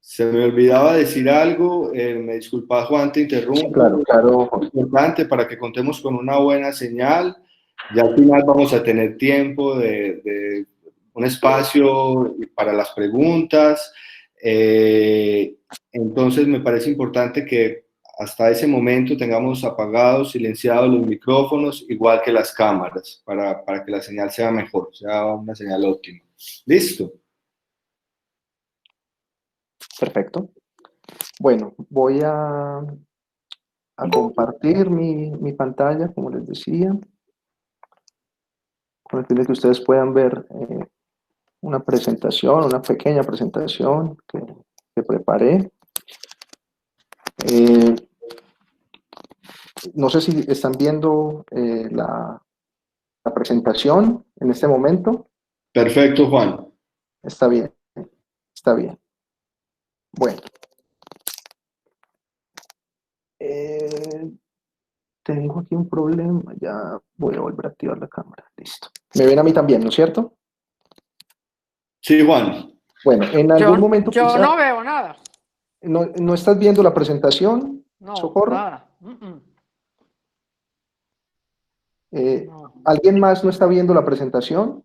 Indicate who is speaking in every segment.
Speaker 1: Se me olvidaba decir algo, me disculpa Juan, te
Speaker 2: Sí,
Speaker 1: interrumpo.
Speaker 2: claro, claro.
Speaker 1: Es importante para que contemos con una buena señal. Ya al final vamos a tener tiempo de un espacio para las preguntas. Entonces me parece importante que hasta ese momento tengamos apagados, silenciados los micrófonos, igual que las cámaras, para que la señal sea mejor, sea una señal óptima. ¿Listo?
Speaker 2: Perfecto. Bueno, voy a compartir mi pantalla, como les decía, con el fin de que ustedes puedan ver una presentación, una pequeña presentación que preparé. No sé si están viendo la presentación en este momento.
Speaker 1: Perfecto, Juan.
Speaker 2: Está bien, está bien. Bueno. Tengo aquí un problema, ya voy a volver a activar la cámara, listo. ¿Me ven a mí también, no es cierto?
Speaker 1: Sí, Juan.
Speaker 2: Bueno, en algún momento
Speaker 3: yo no veo nada.
Speaker 2: ¿No estás viendo la presentación,
Speaker 3: No,
Speaker 2: Socorro?
Speaker 3: nada. No.
Speaker 2: ¿Alguien más no está viendo la presentación?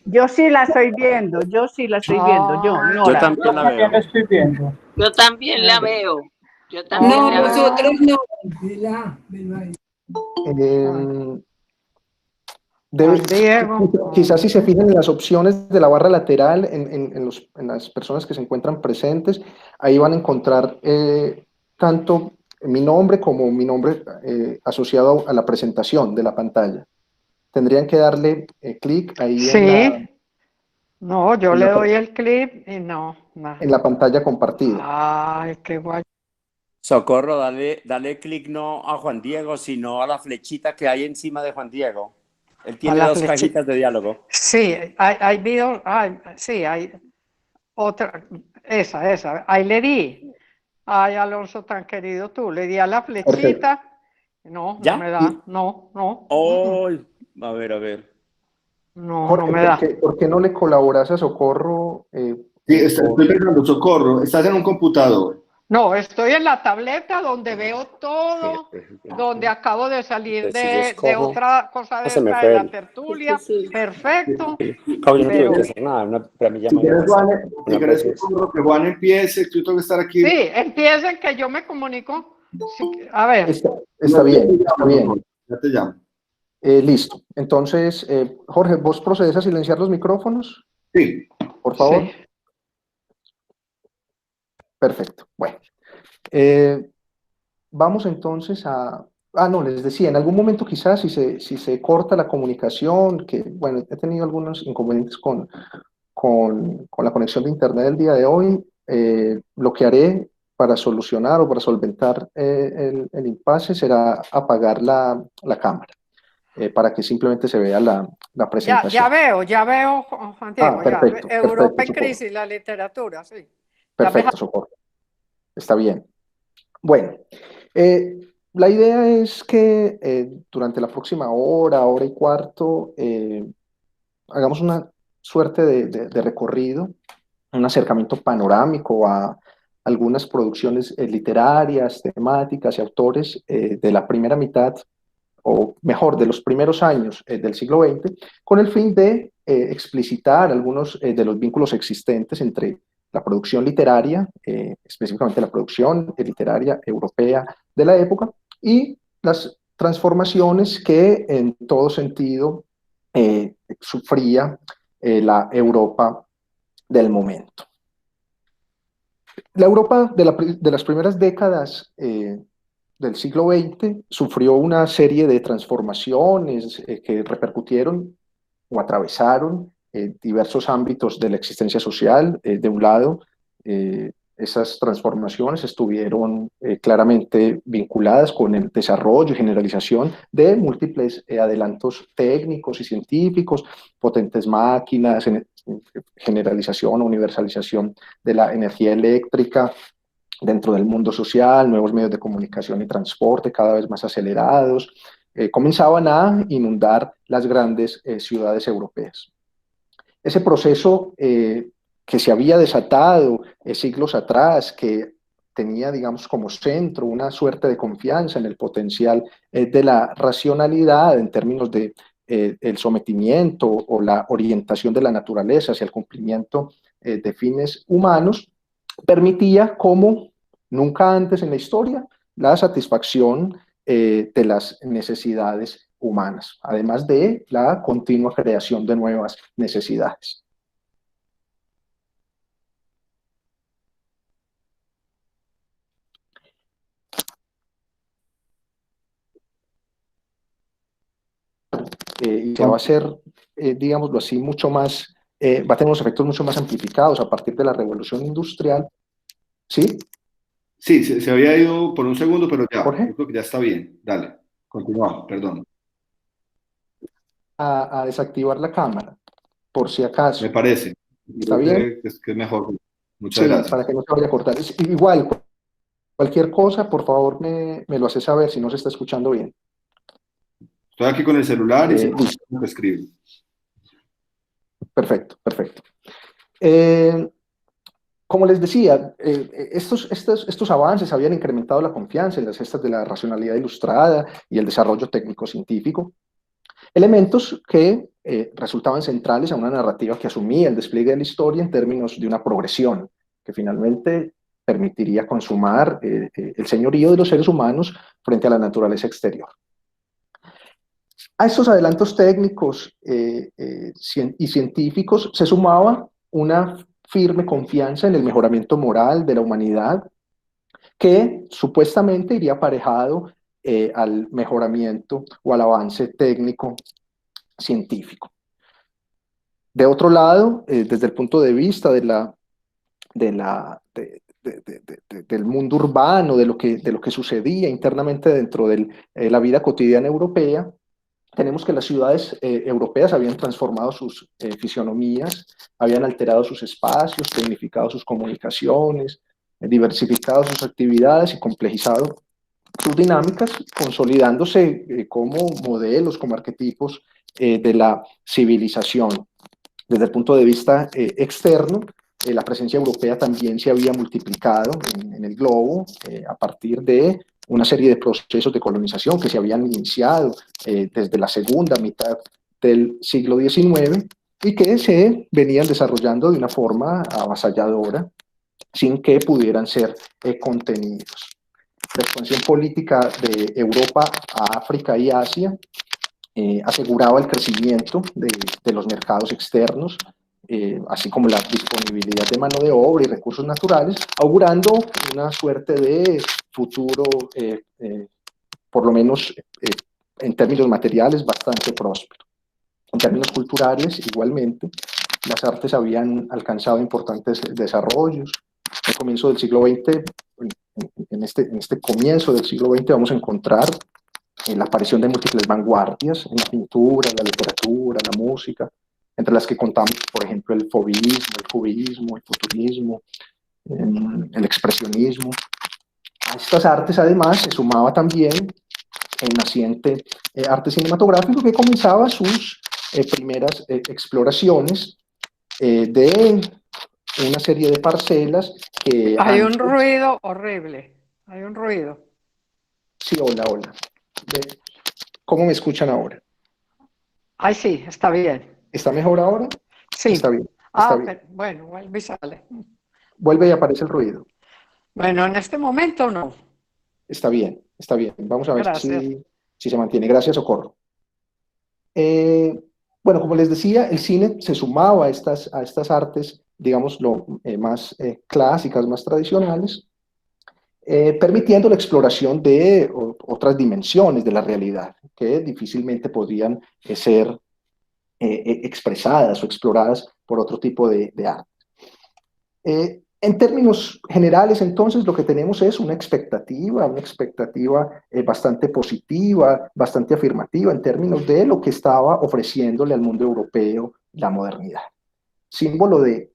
Speaker 4: Yo sí la estoy viendo, yo
Speaker 5: Yo también la veo.
Speaker 4: estoy viendo.
Speaker 6: Yo también la veo. Yo también
Speaker 3: No,
Speaker 6: la veo.
Speaker 3: nosotros no.
Speaker 2: Quizás si se fijan en las opciones de la barra lateral, en las personas que se encuentran presentes, ahí van a encontrar tanto mi nombre como mi nombre asociado a la presentación de la pantalla. Tendrían que darle clic ahí
Speaker 3: Sí. No, yo le doy el clip y no, nada.
Speaker 2: En la pantalla compartida.
Speaker 3: Ay, qué guay.
Speaker 5: Socorro, dale clic no a Juan Diego, sino a la flechita que hay encima de Juan Diego. Él tiene dos cajitas de diálogo.
Speaker 3: Sí, hay videos, sí, hay otra, esa, ahí le di. Ay, Alonso, tan querido tú, le di a la flechita. No,
Speaker 5: ¿Ya?
Speaker 3: no me da, no.
Speaker 5: Ay, a ver.
Speaker 3: No,
Speaker 2: Jorge,
Speaker 3: no me da.
Speaker 2: ¿por qué no le colaboras a Socorro?
Speaker 1: Sí, estoy pensando, Socorro, estás en un computador.
Speaker 3: No, estoy en la tableta donde veo todo, donde acabo de salir de otra cosa de la tertulia. Perfecto.
Speaker 5: Yo no tuve que hacer nada, para mí ya
Speaker 1: Si
Speaker 5: me
Speaker 1: quieres,
Speaker 5: había
Speaker 1: Juan, si quieres, Socorro, que Juan empiece, yo tengo que estar aquí.
Speaker 3: Sí, empiecen que yo me comunico. Sí, a ver.
Speaker 2: Está bien.
Speaker 1: Ya te llamo.
Speaker 2: Listo. Entonces, Jorge, ¿vos procedes a silenciar los micrófonos?
Speaker 1: Sí.
Speaker 2: Por favor.
Speaker 3: Sí.
Speaker 2: Perfecto. Bueno. Vamos entonces a... no, les decía, en algún momento quizás si se corta la comunicación, que bueno, he tenido algunos inconvenientes con la conexión de internet el día de hoy, lo que haré para solucionar o para solventar el impasse será apagar la cámara. Para que simplemente se vea la presentación.
Speaker 3: Ya veo, Juan Diego,
Speaker 2: perfecto,
Speaker 3: ya. Europa en
Speaker 2: Socorro.
Speaker 3: crisis, la literatura, sí.
Speaker 2: Perfecto, Socorro. Está bien. Bueno, la idea es que durante la próxima hora y cuarto, hagamos una suerte de recorrido, un acercamiento panorámico a algunas producciones literarias, temáticas y autores de la primera mitad, o mejor, de los primeros años del siglo XX, con el fin de explicitar algunos de los vínculos existentes entre la producción literaria, específicamente la producción literaria europea de la época, y las transformaciones que en todo sentido sufría la Europa del momento. La Europa de las primeras décadas del siglo XX sufrió una serie de transformaciones que repercutieron o atravesaron diversos ámbitos de la existencia social. De un lado, esas transformaciones estuvieron claramente vinculadas con el desarrollo y generalización de múltiples adelantos técnicos y científicos, potentes máquinas, generalización o universalización de la energía eléctrica dentro del mundo social, nuevos medios de comunicación y transporte cada vez más acelerados, comenzaban a inundar las grandes ciudades europeas. Ese proceso que se había desatado siglos atrás, que tenía, digamos, como centro una suerte de confianza en el potencial de la racionalidad en términos de el sometimiento o la orientación de la naturaleza hacia el cumplimiento de fines humanos, permitía, como nunca antes en la historia, la satisfacción de las necesidades humanas, además de la continua creación de nuevas necesidades. Y se va a hacer, digámoslo así, mucho más, va a tener unos efectos mucho más amplificados a partir de la revolución industrial. ¿Sí?
Speaker 1: Sí, se había ido por un segundo, pero ya,
Speaker 2: Jorge,
Speaker 1: yo creo que ya está bien. Dale, continúa, perdón.
Speaker 2: a desactivar la cámara, por si acaso.
Speaker 1: Me parece.
Speaker 2: ¿Está
Speaker 1: Creo
Speaker 2: bien?
Speaker 1: que es mejor. Muchas
Speaker 2: Sí, para
Speaker 1: gracias.
Speaker 2: que no se vaya a cortar. Igual, cualquier cosa, por favor, me lo hace saber si no se está escuchando bien.
Speaker 1: Estoy aquí con el celular y si
Speaker 2: Listo,
Speaker 1: te escribo.
Speaker 2: perfecto, perfecto. Como les decía, estos avances habían incrementado la confianza en las gestas de la racionalidad ilustrada y el desarrollo técnico-científico, elementos que resultaban centrales a una narrativa que asumía el despliegue de la historia en términos de una progresión, que finalmente permitiría consumar el señorío de los seres humanos frente a la naturaleza exterior. A estos adelantos técnicos y científicos se sumaba una firme confianza en el mejoramiento moral de la humanidad, que supuestamente iría aparejado al mejoramiento o al avance técnico científico. De otro lado, desde el punto de vista del mundo urbano, de lo que sucedía internamente dentro de la vida cotidiana europea, tenemos que las ciudades europeas habían transformado sus fisionomías, habían alterado sus espacios, tecnificado sus comunicaciones, diversificado sus actividades y complejizado sus dinámicas, consolidándose como modelos, como arquetipos de la civilización. Desde el punto de vista externo, la presencia europea también se había multiplicado en el globo a partir de una serie de procesos de colonización que se habían iniciado desde la segunda mitad del siglo XIX y que se venían desarrollando de una forma avasalladora sin que pudieran ser contenidos. La expansión política de Europa a África y Asia aseguraba el crecimiento de los mercados externos, así como la disponibilidad de mano de obra y recursos naturales, augurando una suerte de futuro, por lo menos en términos materiales, bastante próspero. En términos culturales, igualmente, las artes habían alcanzado importantes desarrollos. Al comienzo del siglo XX, en este comienzo del siglo XX, vamos a encontrar la aparición de múltiples vanguardias en la pintura, la literatura, la música, entre las que contamos, por ejemplo, el fauvismo, el cubismo, el futurismo, el expresionismo. A estas artes, además, se sumaba también el naciente arte cinematográfico que comenzaba sus primeras exploraciones de una serie de parcelas que...
Speaker 3: Hay un ruido horrible, hay un ruido.
Speaker 2: Sí, hola, hola. ¿Cómo me escuchan ahora?
Speaker 3: Ay, sí, está bien.
Speaker 2: ¿Está mejor ahora?
Speaker 3: Sí.
Speaker 2: Está bien, está bien.
Speaker 3: Bueno, vuelve y sale.
Speaker 2: Vuelve y aparece el ruido.
Speaker 3: Bueno, en este momento no.
Speaker 2: Está bien, está bien. Vamos a ver
Speaker 3: Gracias.
Speaker 2: si se mantiene. Gracias, Socorro. Bueno, como les decía, el cine se sumaba a estas artes, digamos, más clásicas, más tradicionales, permitiendo la exploración de otras dimensiones de la realidad que difícilmente podían ser expresadas o exploradas por otro tipo de arte. En términos generales, entonces, lo que tenemos es una expectativa bastante positiva, bastante afirmativa en términos de lo que estaba ofreciéndole al mundo europeo la modernidad. Símbolo de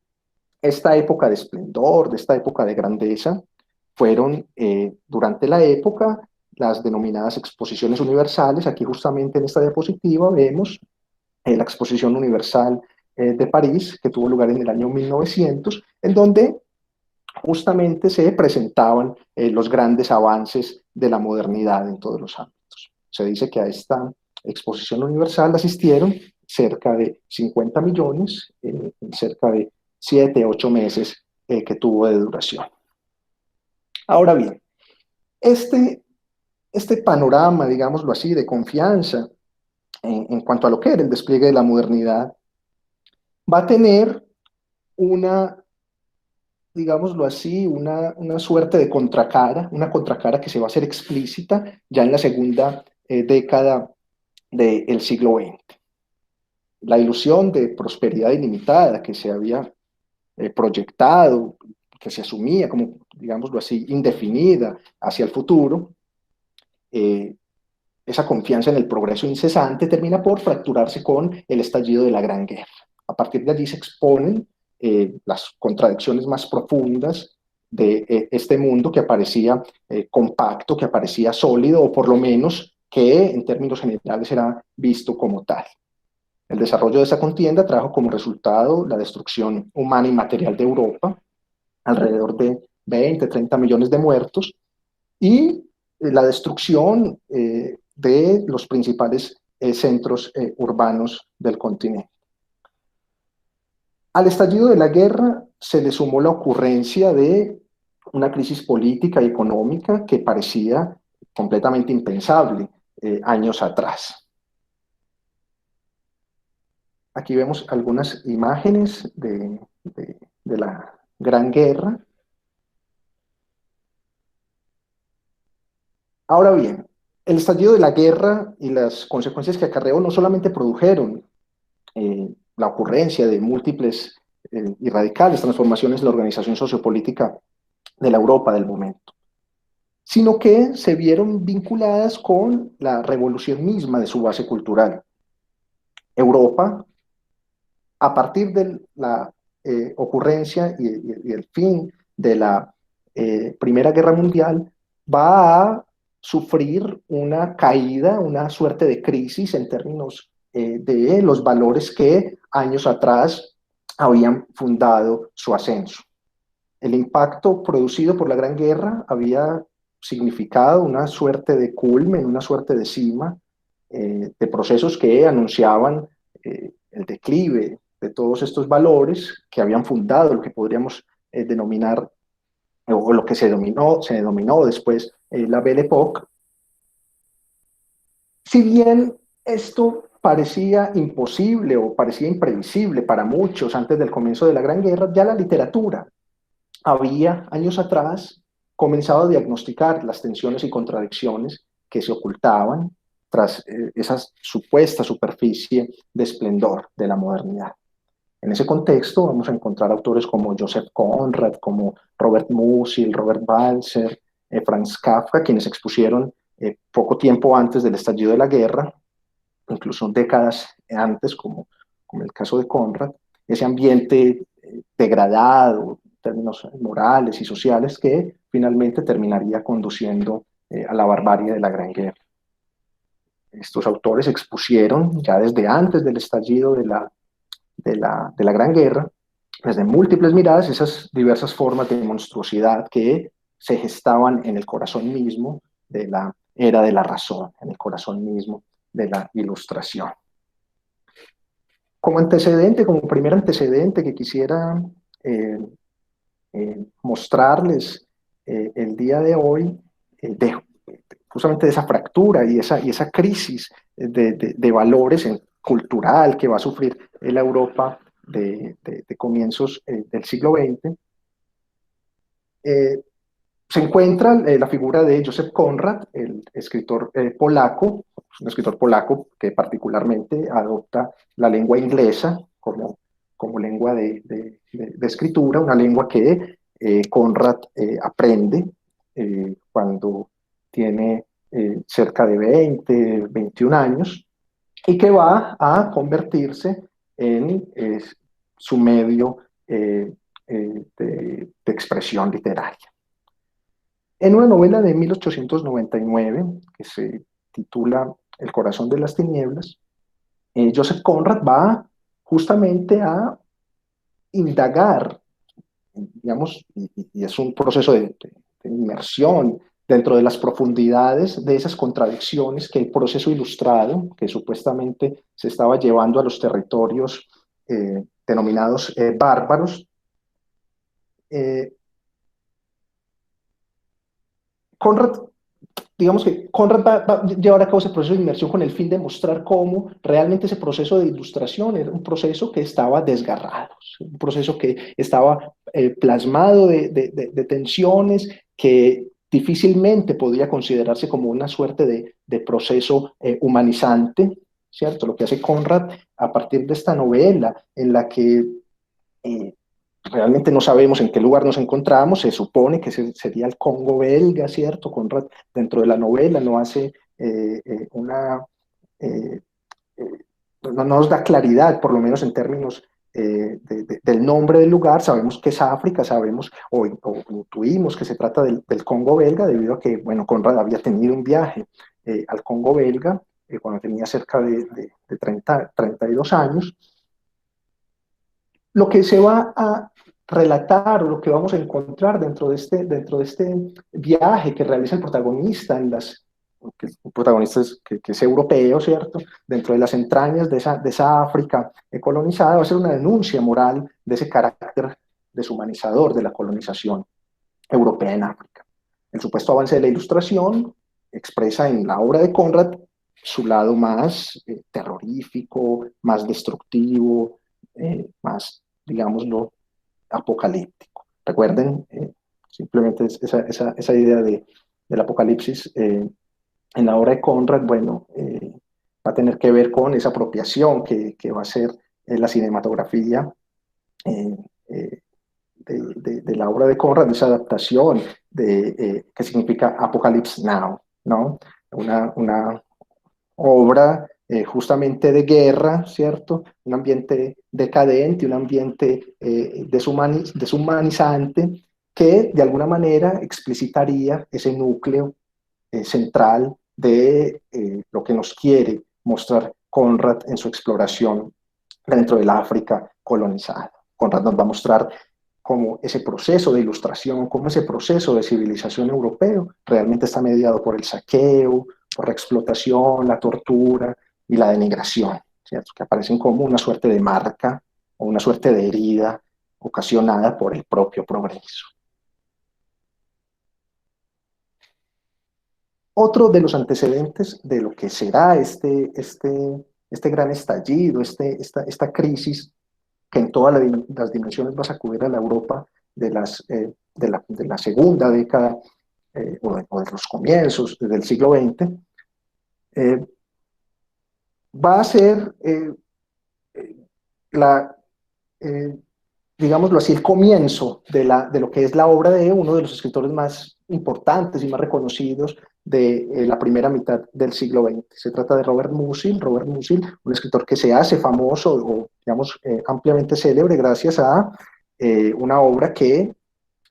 Speaker 2: esta época de esplendor, de esta época de grandeza, fueron durante la época las denominadas exposiciones universales. Aquí justamente en esta diapositiva vemos la exposición universal de París, que tuvo lugar en el año 1900, en donde justamente se presentaban los grandes avances de la modernidad en todos los ámbitos. Se dice que a esta exposición universal asistieron cerca de 50 millones en cerca de 7, 8 meses que tuvo de duración. Ahora bien, este panorama, digámoslo así, de confianza en cuanto a lo que era el despliegue de la modernidad, va a tener una, digámoslo así, una suerte de contracara, una contracara que se va a hacer explícita ya en la segunda década del siglo XX. La ilusión de prosperidad ilimitada que se había proyectado, que se asumía como, digámoslo así, indefinida hacia el futuro, esa confianza en el progreso incesante termina por fracturarse con el estallido de la Gran Guerra. A partir de allí se exponen las contradicciones más profundas de este mundo que aparecía compacto, que aparecía sólido, o por lo menos que en términos generales era visto como tal. El desarrollo de esa contienda trajo como resultado la destrucción humana y material de Europa, alrededor de 20, 30 millones de muertos, y la destrucción de los principales centros urbanos del continente. Al estallido de la guerra se le sumó la ocurrencia de una crisis política y económica que parecía completamente impensable años atrás. Aquí vemos algunas imágenes de la Gran Guerra. Ahora bien, el estallido de la guerra y las consecuencias que acarreó no solamente produjeron la ocurrencia de múltiples y radicales transformaciones en la organización sociopolítica de la Europa del momento, sino que se vieron vinculadas con la revolución misma de su base cultural. Europa, a partir de la ocurrencia y el fin de la Primera Guerra Mundial, va a sufrir una caída, una suerte de crisis en términos de los valores que años atrás habían fundado su ascenso. El impacto producido por la Gran Guerra había significado una suerte de culmen, una suerte de cima de procesos que anunciaban el declive de todos estos valores que habían fundado lo que podríamos denominar, o lo que se denominó después la Belle Époque. Si bien esto parecía imposible o parecía imprevisible para muchos antes del comienzo de la Gran Guerra, ya la literatura había años atrás comenzado a diagnosticar las tensiones y contradicciones que se ocultaban tras esa supuesta superficie de esplendor de la modernidad. En ese contexto vamos a encontrar autores como Joseph Conrad, como Robert Musil, Robert Balzer, Franz Kafka, quienes expusieron poco tiempo antes del estallido de la guerra, incluso décadas antes, como el caso de Conrad, ese ambiente degradado en términos morales y sociales que finalmente terminaría conduciendo a la barbarie de la Gran Guerra. Estos autores expusieron ya desde antes del estallido de la Gran Guerra, desde múltiples miradas, esas diversas formas de monstruosidad que se gestaban en el corazón mismo de la era de la razón, en el corazón mismo de la Ilustración. Como antecedente, como primer antecedente que quisiera mostrarles el día de hoy, justamente de esa fractura y esa crisis de valores cultural que va a sufrir la Europa de comienzos del siglo XX, se encuentra la figura de Joseph Conrad, el escritor polaco, un escritor polaco que particularmente adopta la lengua inglesa como lengua de escritura, una lengua que Conrad aprende cuando tiene cerca de 20, 21 años, y que va a convertirse en su medio de expresión literaria. En una novela de 1899, que se titula El corazón de las tinieblas, Joseph Conrad va justamente a indagar, digamos, y es un proceso de inmersión dentro de las profundidades de esas contradicciones que el proceso ilustrado, que supuestamente se estaba llevando a los territorios denominados bárbaros, Conrad, digamos que Conrad va a llevar a cabo ese proceso de inmersión con el fin de mostrar cómo realmente ese proceso de ilustración era un proceso que estaba desgarrado, un proceso que estaba plasmado de tensiones que difícilmente podía considerarse como una suerte de proceso humanizante, ¿cierto? Lo que hace Conrad a partir de esta novela en la que realmente no sabemos en qué lugar nos encontramos, se supone que sería el Congo belga, ¿cierto? Conrad dentro de la novela no hace una... Eh, no nos da claridad, por lo menos en términos del nombre del lugar. Sabemos que es África, sabemos o intuimos que se trata del Congo belga, debido a que, bueno, Conrad había tenido un viaje al Congo belga cuando tenía cerca de 32 años. Lo que se va a relatar, o lo que vamos a encontrar dentro de este viaje que realiza el protagonista que el protagonista que es europeo, ¿cierto? Dentro de las entrañas de esa África colonizada, va a ser una denuncia moral de ese carácter deshumanizador de la colonización europea en África. El supuesto avance de la Ilustración expresa en la obra de Conrad su lado más terrorífico, más destructivo, más, digámoslo, apocalíptico. Recuerden simplemente esa idea del apocalipsis en la obra de Conrad, bueno, va a tener que ver con esa apropiación que va a ser la cinematografía eh, eh, de la obra de Conrad, esa adaptación que significa Apocalypse Now, ¿no? Una obra justamente de guerra, ¿cierto? Un ambiente decadente, un ambiente deshumanizante, que de alguna manera explicitaría ese núcleo central de lo que nos quiere mostrar Conrad en su exploración dentro del África colonizada. Conrad nos va a mostrar cómo ese proceso de ilustración, cómo ese proceso de civilización europeo realmente está mediado por el saqueo, por la explotación, la tortura y la denigración, ¿cierto? Que aparecen como una suerte de marca o una suerte de herida ocasionada por el propio progreso. Otro de los antecedentes de lo que será este gran estallido, esta crisis que en todas las dimensiones va a sacudir a la Europa de la segunda década o de los comienzos del siglo XX, va a ser digámoslo así, el comienzo de lo que es la obra de uno de los escritores más importantes y más reconocidos de la primera mitad del siglo XX. Se trata de Robert Musil, un escritor que se hace famoso o, digamos, ampliamente célebre gracias a una obra que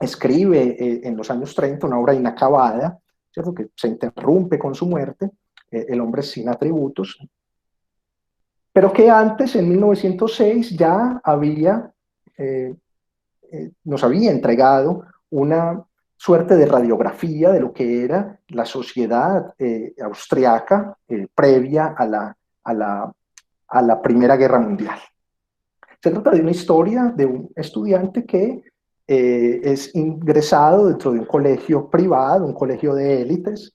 Speaker 2: escribe en los años 30, una obra inacabada, ¿cierto? Que se interrumpe con su muerte, El hombre sin atributos, pero que antes, en 1906, ya nos había entregado una suerte de radiografía de lo que era la sociedad austriaca previa a la Primera Guerra Mundial. Se trata de una historia de un estudiante que es ingresado dentro de un colegio privado, un colegio de élites.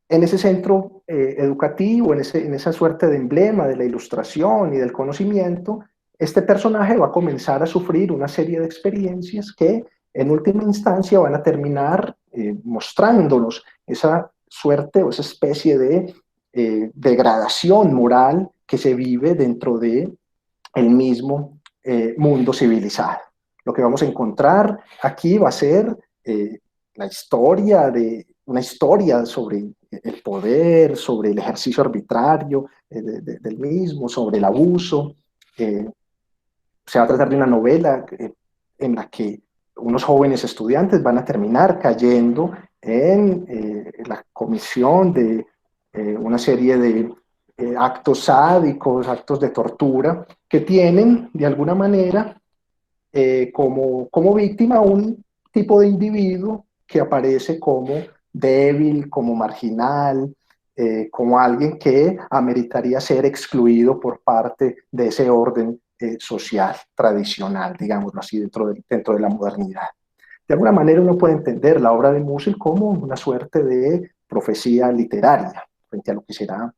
Speaker 2: En ese centro educativo, en esa suerte de emblema de la ilustración y del conocimiento, este personaje va a comenzar a sufrir una serie de experiencias que en última instancia van a terminar mostrándonos esa suerte o esa especie de degradación moral que se vive dentro de el mismo mundo civilizado. Lo que vamos a encontrar aquí va a ser una historia sobre el poder, sobre el ejercicio arbitrario del mismo, sobre el abuso. Se va a tratar de una novela en la que unos jóvenes estudiantes van a terminar cayendo en la comisión de una serie de actos sádicos, actos de tortura, que tienen de alguna manera como víctima un tipo de individuo que aparece como débil, como marginal, como alguien que ameritaría ser excluido por parte de ese orden social tradicional, digámoslo así, dentro de la modernidad. De alguna manera uno puede entender la obra de Musil como una suerte de profecía literaria frente a lo que será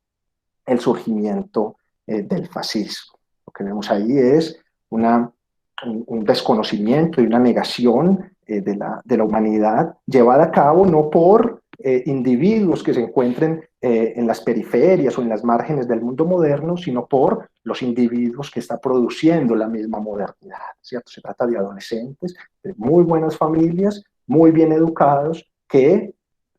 Speaker 2: el surgimiento del fascismo. Lo que vemos ahí es un desconocimiento y una negación de la humanidad llevada a cabo no por individuos que se encuentren en las periferias o en las márgenes del mundo moderno, sino por los individuos que está produciendo la misma modernidad, ¿cierto? Se trata de adolescentes de muy buenas familias, muy bien educados, que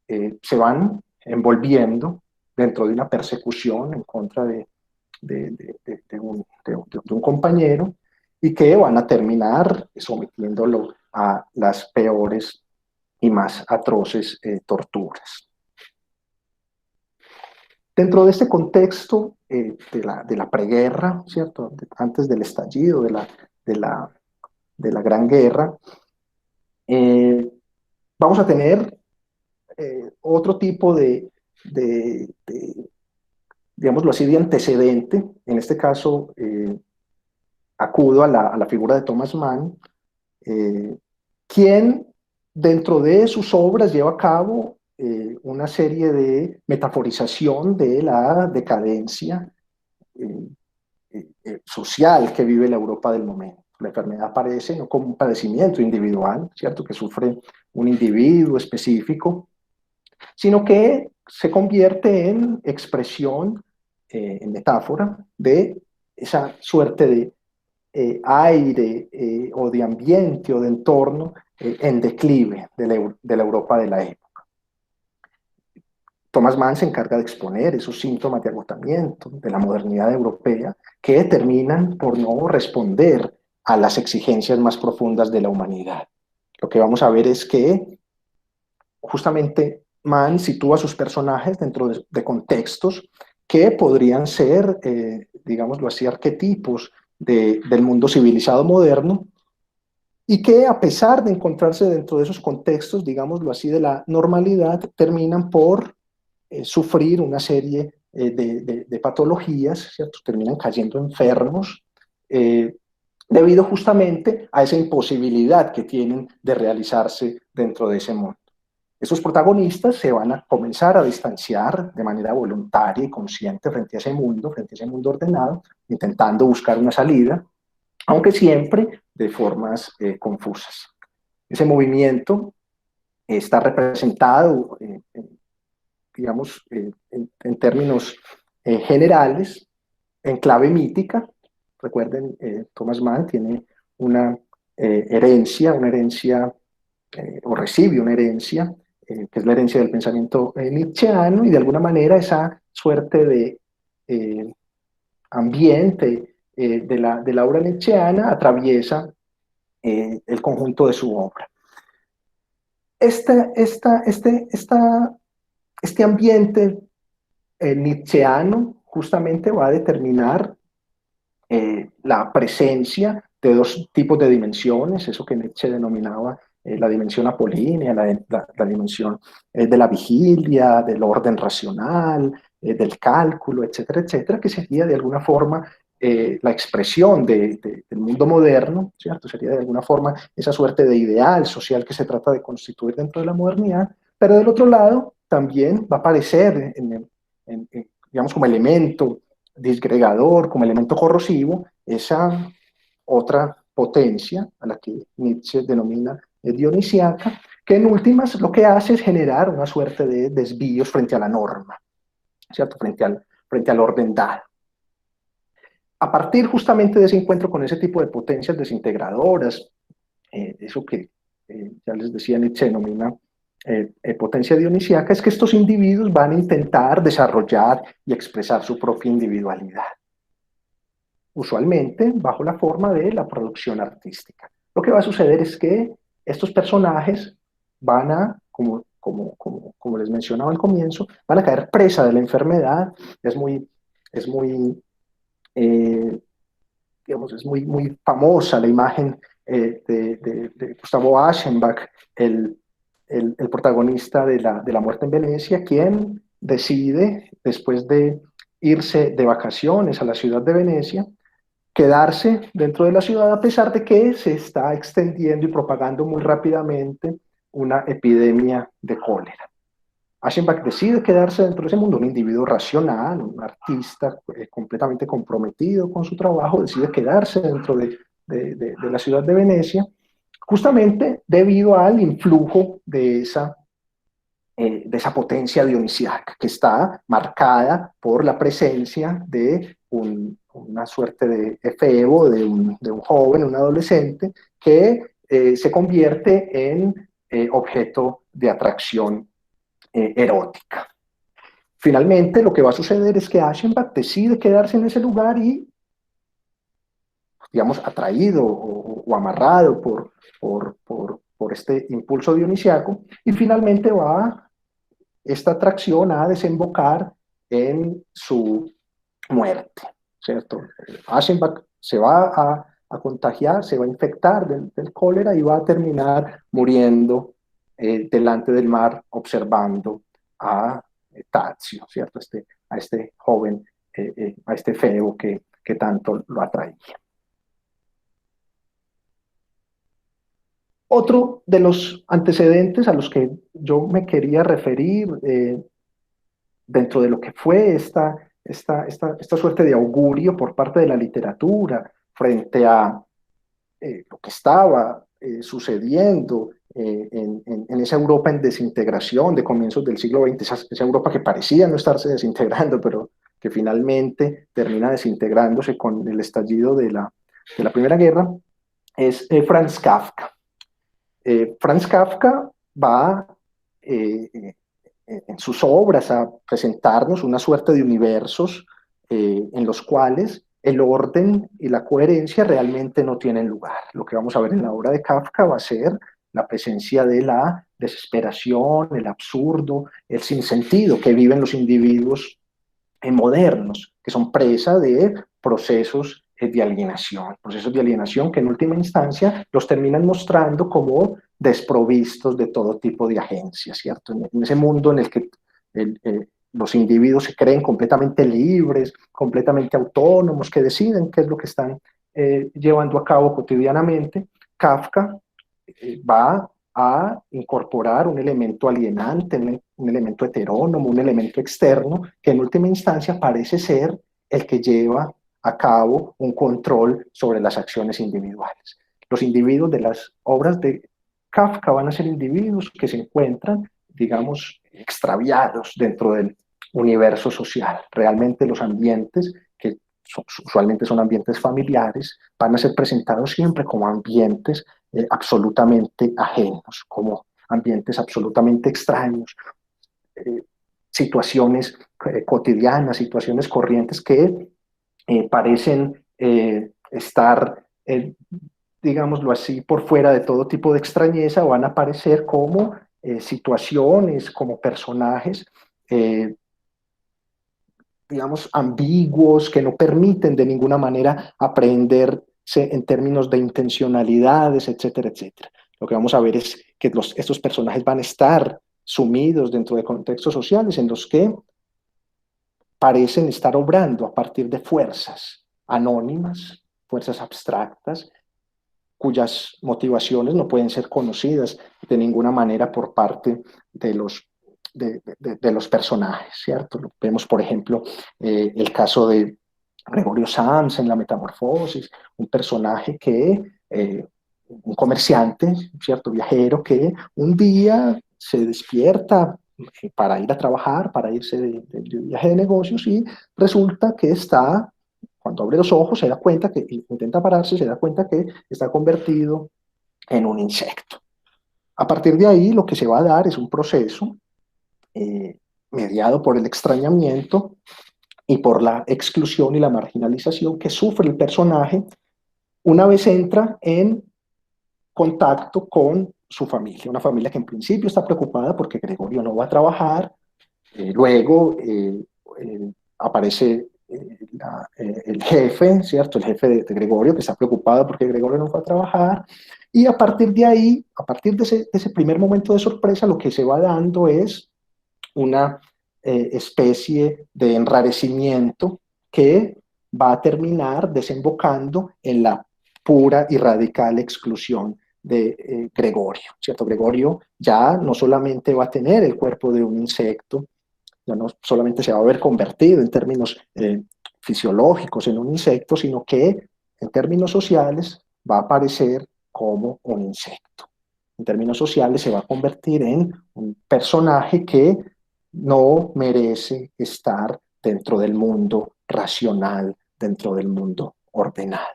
Speaker 2: se van envolviendo dentro de una persecución en contra de un compañero, y que van a terminar sometiéndolo a las peores y más atroces torturas. Dentro de este contexto de la preguerra, ¿cierto? Antes del estallido de la Gran Guerra, vamos a tener otro tipo digámoslo así, de antecedente. En este caso, acudo a la figura de Thomas Mann, quien dentro de sus obras lleva a cabo una serie de metaforización de la decadencia social que vive la Europa del momento. La enfermedad aparece no como un padecimiento individual, ¿cierto?, que sufre un individuo específico, sino que se convierte en expresión, en metáfora, de esa suerte de aire o de ambiente o de entorno en declive de la Europa de la época. Thomas Mann se encarga de exponer esos síntomas de agotamiento de la modernidad europea que terminan por no responder a las exigencias más profundas de la humanidad. Lo que vamos a ver es que justamente Mann sitúa a sus personajes dentro de contextos que podrían ser, digámoslo así, arquetipos del mundo civilizado moderno, y que a pesar de encontrarse dentro de esos contextos, digámoslo así, de la normalidad, terminan por sufrir una serie de patologías, ¿cierto? Terminan cayendo enfermos debido justamente a esa imposibilidad que tienen de realizarse dentro de ese mundo. Esos protagonistas se van a comenzar a distanciar de manera voluntaria y consciente frente a ese mundo ordenado, intentando buscar una salida, aunque siempre de formas confusas. Ese movimiento está representado, digamos, en términos generales, en clave mítica. Recuerden, Thomas Mann tiene una herencia, o recibe una herencia, que es la herencia del pensamiento nietzscheano, y de alguna manera esa suerte de ambiente de la obra nietzscheana atraviesa el conjunto de su obra. Este ambiente nietzscheano justamente va a determinar la presencia de dos tipos de dimensiones, eso que Nietzsche denominaba la dimensión apolínea, la dimensión de la vigilia, del orden racional, del cálculo, etcétera, etcétera, que sería de alguna forma la expresión del mundo moderno, ¿cierto? Sería de alguna forma esa suerte de ideal social que se trata de constituir dentro de la modernidad, pero del otro lado también va a aparecer, digamos, como elemento disgregador, como elemento corrosivo, esa otra potencia a la que Nietzsche denomina dionisiaca, que en últimas lo que hace es generar una suerte de desvíos frente a la norma, ¿cierto? Frente al orden dado. A partir justamente de ese encuentro con ese tipo de potencias desintegradoras, eso que ya les decía Nietzsche denomina potencia dionisiaca, es que estos individuos van a intentar desarrollar y expresar su propia individualidad, usualmente bajo la forma de la producción artística. Lo que va a suceder es que estos personajes van a, como les mencionaba al comienzo, van a caer presa de la enfermedad. Es muy es muy, digamos, es muy famosa la imagen de Gustavo Aschenbach, el protagonista de la muerte en Venecia, quien decide, después de irse de vacaciones a la ciudad de Venecia, quedarse dentro de la ciudad a pesar de que se está extendiendo y propagando muy rápidamente una epidemia de cólera. Aschenbach decide quedarse dentro de ese mundo, un individuo racional, un artista completamente comprometido con su trabajo, decide quedarse dentro de la ciudad de Venecia, justamente debido al influjo de esa potencia dionisiaca que está marcada por la presencia de una suerte de efebo, de un joven, un adolescente, que se convierte en objeto de atracción erótica. Finalmente, lo que va a suceder es que Aschenbach decide quedarse en ese lugar y, digamos, atraído o amarrado por este impulso dionisiaco, y finalmente esta atracción a desembocar en su muerte, ¿cierto? Aschenbach se va a contagiar, se va a infectar del cólera y va a terminar muriendo delante del mar observando a Tazio, ¿cierto? A este joven, a este feo que tanto lo atraía. Otro de los antecedentes a los que yo me quería referir dentro de lo que fue esta suerte de augurio por parte de la literatura frente a lo que estaba sucediendo en esa Europa en desintegración de comienzos del siglo XX, esa Europa que parecía no estarse desintegrando, pero que finalmente termina desintegrándose con el estallido de la Primera Guerra, es Franz Kafka. Franz Kafka va en sus obras a presentarnos una suerte de universos en los cuales el orden y la coherencia realmente no tienen lugar. Lo que vamos a ver en la obra de Kafka va a ser la presencia de la desesperación, el absurdo, el sinsentido que viven los individuos modernos, que son presa de procesos de alienación que en última instancia los terminan mostrando como desprovistos de todo tipo de agencia, ¿cierto? En ese mundo en el que los individuos se creen completamente libres, completamente autónomos, que deciden qué es lo que están llevando a cabo cotidianamente, Kafka va a incorporar un elemento alienante, un elemento heterónomo, un elemento externo, que en última instancia parece ser el que lleva a cabo un control sobre las acciones individuales. Los individuos de las obras de Kafka van a ser individuos que se encuentran, digamos, extraviados dentro del universo social. Realmente los ambientes, que usualmente son ambientes familiares, van a ser presentados siempre como ambientes absolutamente ajenos, como ambientes absolutamente extraños, situaciones cotidianas, situaciones corrientes que parecen estar, digámoslo así, por fuera de todo tipo de extrañeza, o van a aparecer como situaciones, como personajes, digamos, ambiguos, que no permiten de ninguna manera aprenderse en términos de intencionalidades, etcétera, etcétera. Lo que vamos a ver es que estos personajes van a estar sumidos dentro de contextos sociales en los que parecen estar obrando a partir de fuerzas anónimas, fuerzas abstractas, cuyas motivaciones no pueden ser conocidas de ninguna manera por parte de los personajes, ¿cierto? Vemos, por ejemplo, el caso de Gregorio Sams en La Metamorfosis, un personaje un comerciante, ¿cierto? Viajero, que un día se despierta para ir a trabajar, para irse de viaje de negocios, y resulta que cuando abre los ojos, se da cuenta que, intenta pararse, se da cuenta que está convertido en un insecto. A partir de ahí, lo que se va a dar es un proceso mediado por el extrañamiento y por la exclusión y la marginalización que sufre el personaje una vez entra en contacto con su familia, una familia que en principio está preocupada porque Gregorio no va a trabajar, luego aparece el jefe, ¿cierto? El jefe de Gregorio, que está preocupado porque Gregorio no fue a trabajar, y a partir de ahí, a partir de ese primer momento de sorpresa, lo que se va dando es una especie de enrarecimiento que va a terminar desembocando en la pura y radical exclusión de Gregorio, ¿cierto? Gregorio ya no solamente va a tener el cuerpo de un insecto, ya no solamente se va a ver convertido en términos fisiológicos en un insecto, sino que en términos sociales va a aparecer como un insecto. En términos sociales se va a convertir en un personaje que no merece estar dentro del mundo racional, dentro del mundo ordenado.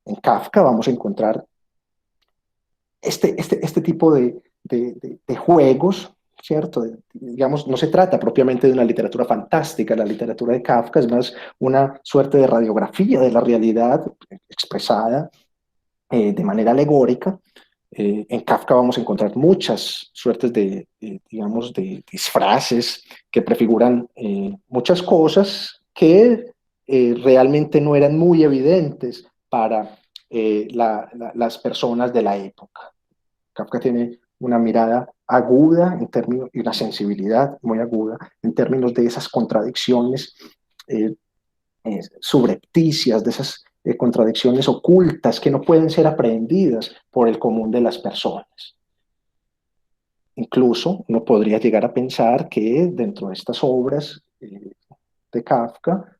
Speaker 2: En Kafka vamos a encontrar este tipo de juegos, ¿cierto? Digamos, no se trata propiamente de una literatura fantástica, la literatura de Kafka es más una suerte de radiografía de la realidad expresada de manera alegórica. En Kafka vamos a encontrar muchas suertes digamos, de disfraces que prefiguran muchas cosas que realmente no eran muy evidentes para las personas de la época. Kafka tiene una mirada aguda en términos, y una sensibilidad muy aguda en términos de esas contradicciones eh, subrepticias, de esas contradicciones ocultas que no pueden ser aprehendidas por el común de las personas. Incluso uno podría llegar a pensar que dentro de estas obras de Kafka,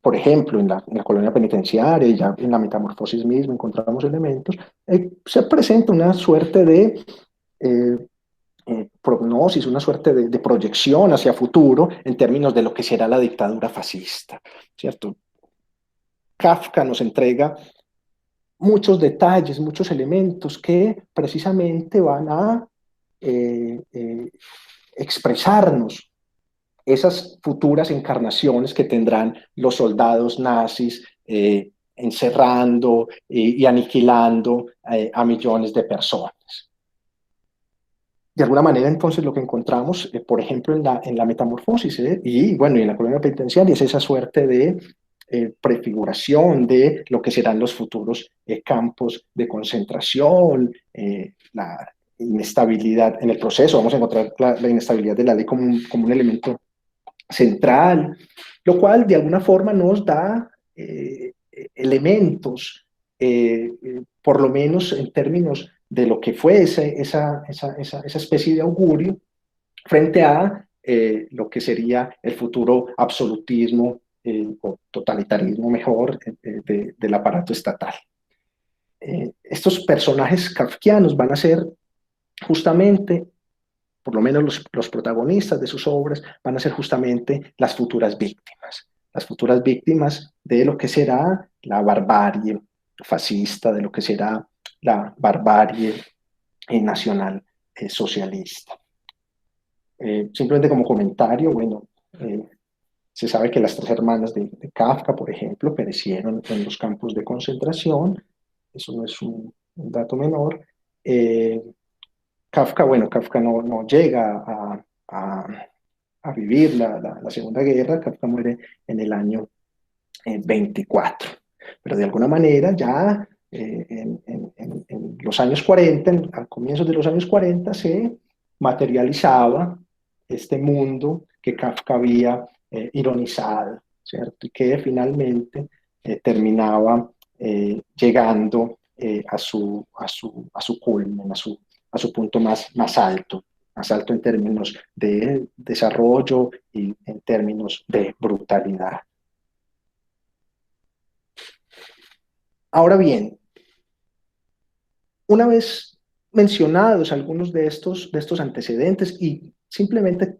Speaker 2: por ejemplo, en la colonia penitenciaria y ya en la metamorfosis misma encontramos elementos, se presenta una suerte de prognosis, una suerte de proyección hacia futuro en términos de lo que será la dictadura fascista, ¿cierto? Kafka nos entrega muchos detalles, muchos elementos que precisamente van a expresarnos esas futuras encarnaciones que tendrán los soldados nazis encerrando y aniquilando a millones de personas. De alguna manera, entonces, lo que encontramos, por ejemplo, en la metamorfosis y, bueno, y en la colonia penitenciaria es esa suerte de prefiguración de lo que serán los futuros campos de concentración, la inestabilidad en el proceso. Vamos a encontrar la inestabilidad de la ley como un elemento central, lo cual de alguna forma nos da elementos, por lo menos en términos de lo que fue esa especie de augurio frente a lo que sería el futuro absolutismo o totalitarismo mejor del aparato estatal. Estos personajes kafkianos van a ser justamente, por lo menos los protagonistas de sus obras, van a ser justamente las futuras víctimas de lo que será la barbarie fascista, de lo que será la barbarie nacional socialista. Simplemente como comentario, bueno, se sabe que las tres hermanas de Kafka, por ejemplo, perecieron en los campos de concentración, eso no es un dato menor. Kafka no llega a vivir la Segunda Guerra, Kafka muere en el año 24, pero de alguna manera ya en los años 40, a comienzos de los años 40, se materializaba este mundo que Kafka había ironizado, ¿cierto? Y que finalmente terminaba llegando a su culmen, a su punto más alto en términos de desarrollo y en términos de brutalidad. Ahora bien, una vez mencionados algunos de estos antecedentes, y simplemente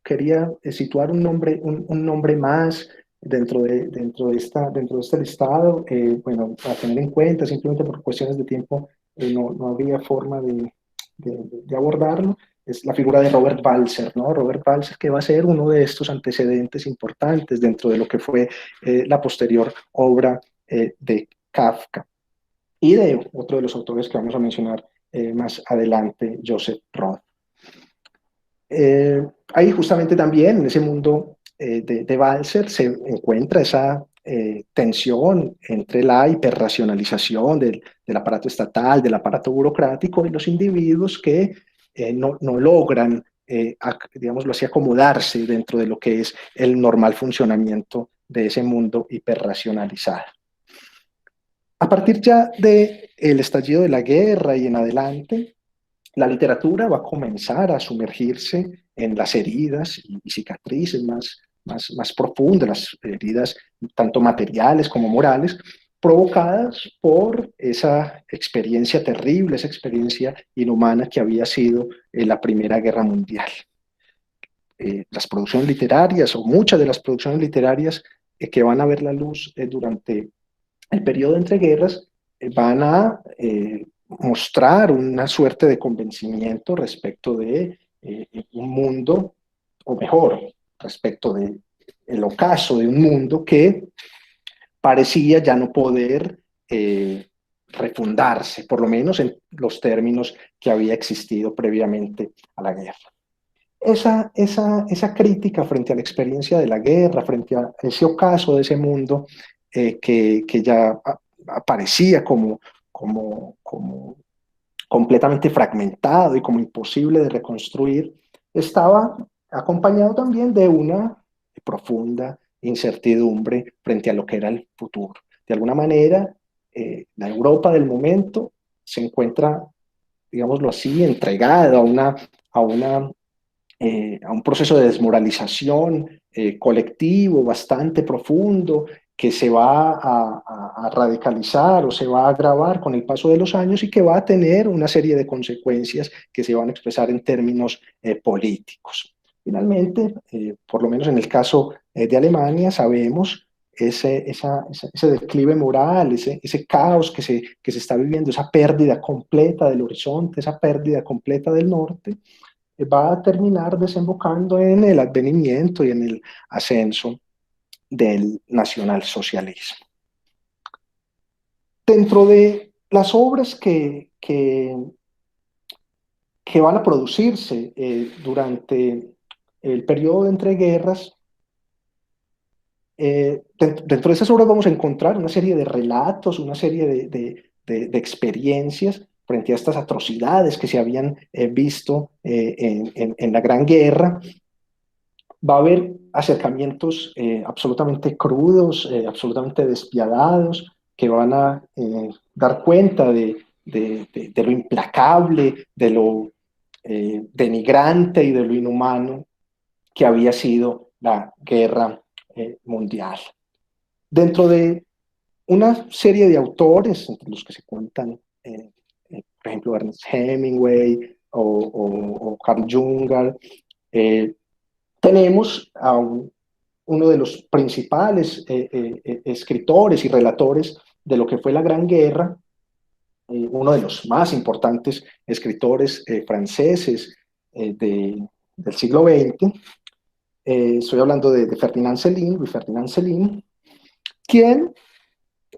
Speaker 2: quería situar un nombre más dentro de este listado, bueno, para tener en cuenta, simplemente por cuestiones de tiempo, no había forma de abordarlo, es la figura de Robert Walser, ¿no? Robert Walser, que va a ser uno de estos antecedentes importantes dentro de lo que fue la posterior obra de Kafka, y de otro de los autores que vamos a mencionar más adelante, Joseph Roth. Ahí justamente también en ese mundo de Balzer se encuentra esa tensión entre la hiperracionalización del aparato estatal, del aparato burocrático y los individuos que no logran, digámoslo así, acomodarse dentro de lo que es el normal funcionamiento de ese mundo hiperracionalizado. A partir ya del estallido de la guerra y en adelante, la literatura va a comenzar a sumergirse en las heridas y cicatrices más profundas, las heridas tanto materiales como morales, provocadas por esa experiencia terrible, esa experiencia inhumana que había sido la Primera Guerra Mundial. Las producciones literarias, o muchas de las producciones literarias que van a ver la luz durante el periodo entre guerras, van a mostrar una suerte de convencimiento respecto de un mundo, o mejor, respecto de el ocaso de un mundo que parecía ya no poder refundarse, por lo menos en los términos que había existido previamente a la guerra. Esa crítica frente a la experiencia de la guerra, frente a ese ocaso de ese mundo que ya aparecía como completamente fragmentado y como imposible de reconstruir, estaba acompañado también de una profunda incertidumbre frente a lo que era el futuro. De alguna manera, la Europa del momento se encuentra, digámoslo así, entregada a un proceso de desmoralización colectivo bastante profundo que se va a radicalizar o se va a agravar con el paso de los años y que va a tener una serie de consecuencias que se van a expresar en términos políticos. Finalmente, por lo menos en el caso de Alemania, sabemos ese declive moral, ese caos que se está viviendo, esa pérdida completa del horizonte, esa pérdida completa del norte, va a terminar desembocando en el advenimiento y en el ascenso del nacionalsocialismo. Dentro de las obras que van a producirse durante el periodo de entreguerras, dentro de esas obras vamos a encontrar una serie de relatos, una serie de experiencias frente a estas atrocidades que se habían visto en la Gran Guerra. Va a haber acercamientos absolutamente crudos, absolutamente despiadados, que van a dar cuenta de lo implacable, de lo denigrante y de lo inhumano que había sido la guerra mundial. Dentro de una serie de autores, entre los que se cuentan, por ejemplo, Ernest Hemingway o Carl Junger, tenemos a uno de los principales escritores y relatores de lo que fue la Gran Guerra, uno de los más importantes escritores franceses del siglo XX. Estoy hablando de Ferdinand Céline, Louis Ferdinand Céline, quien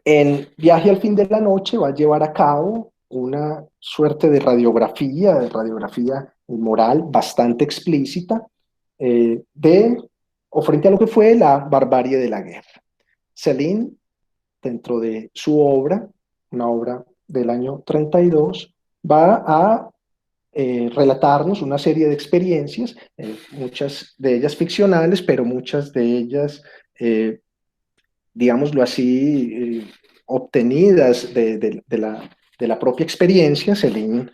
Speaker 2: en Viaje al fin de la noche va a llevar a cabo una suerte de radiografía moral bastante explícita o frente a lo que fue la barbarie de la guerra. Céline, dentro de su obra, una obra del año 32, va a relatarnos una serie de experiencias, muchas de ellas ficcionales, pero muchas de ellas, digámoslo así, obtenidas de la propia experiencia. Céline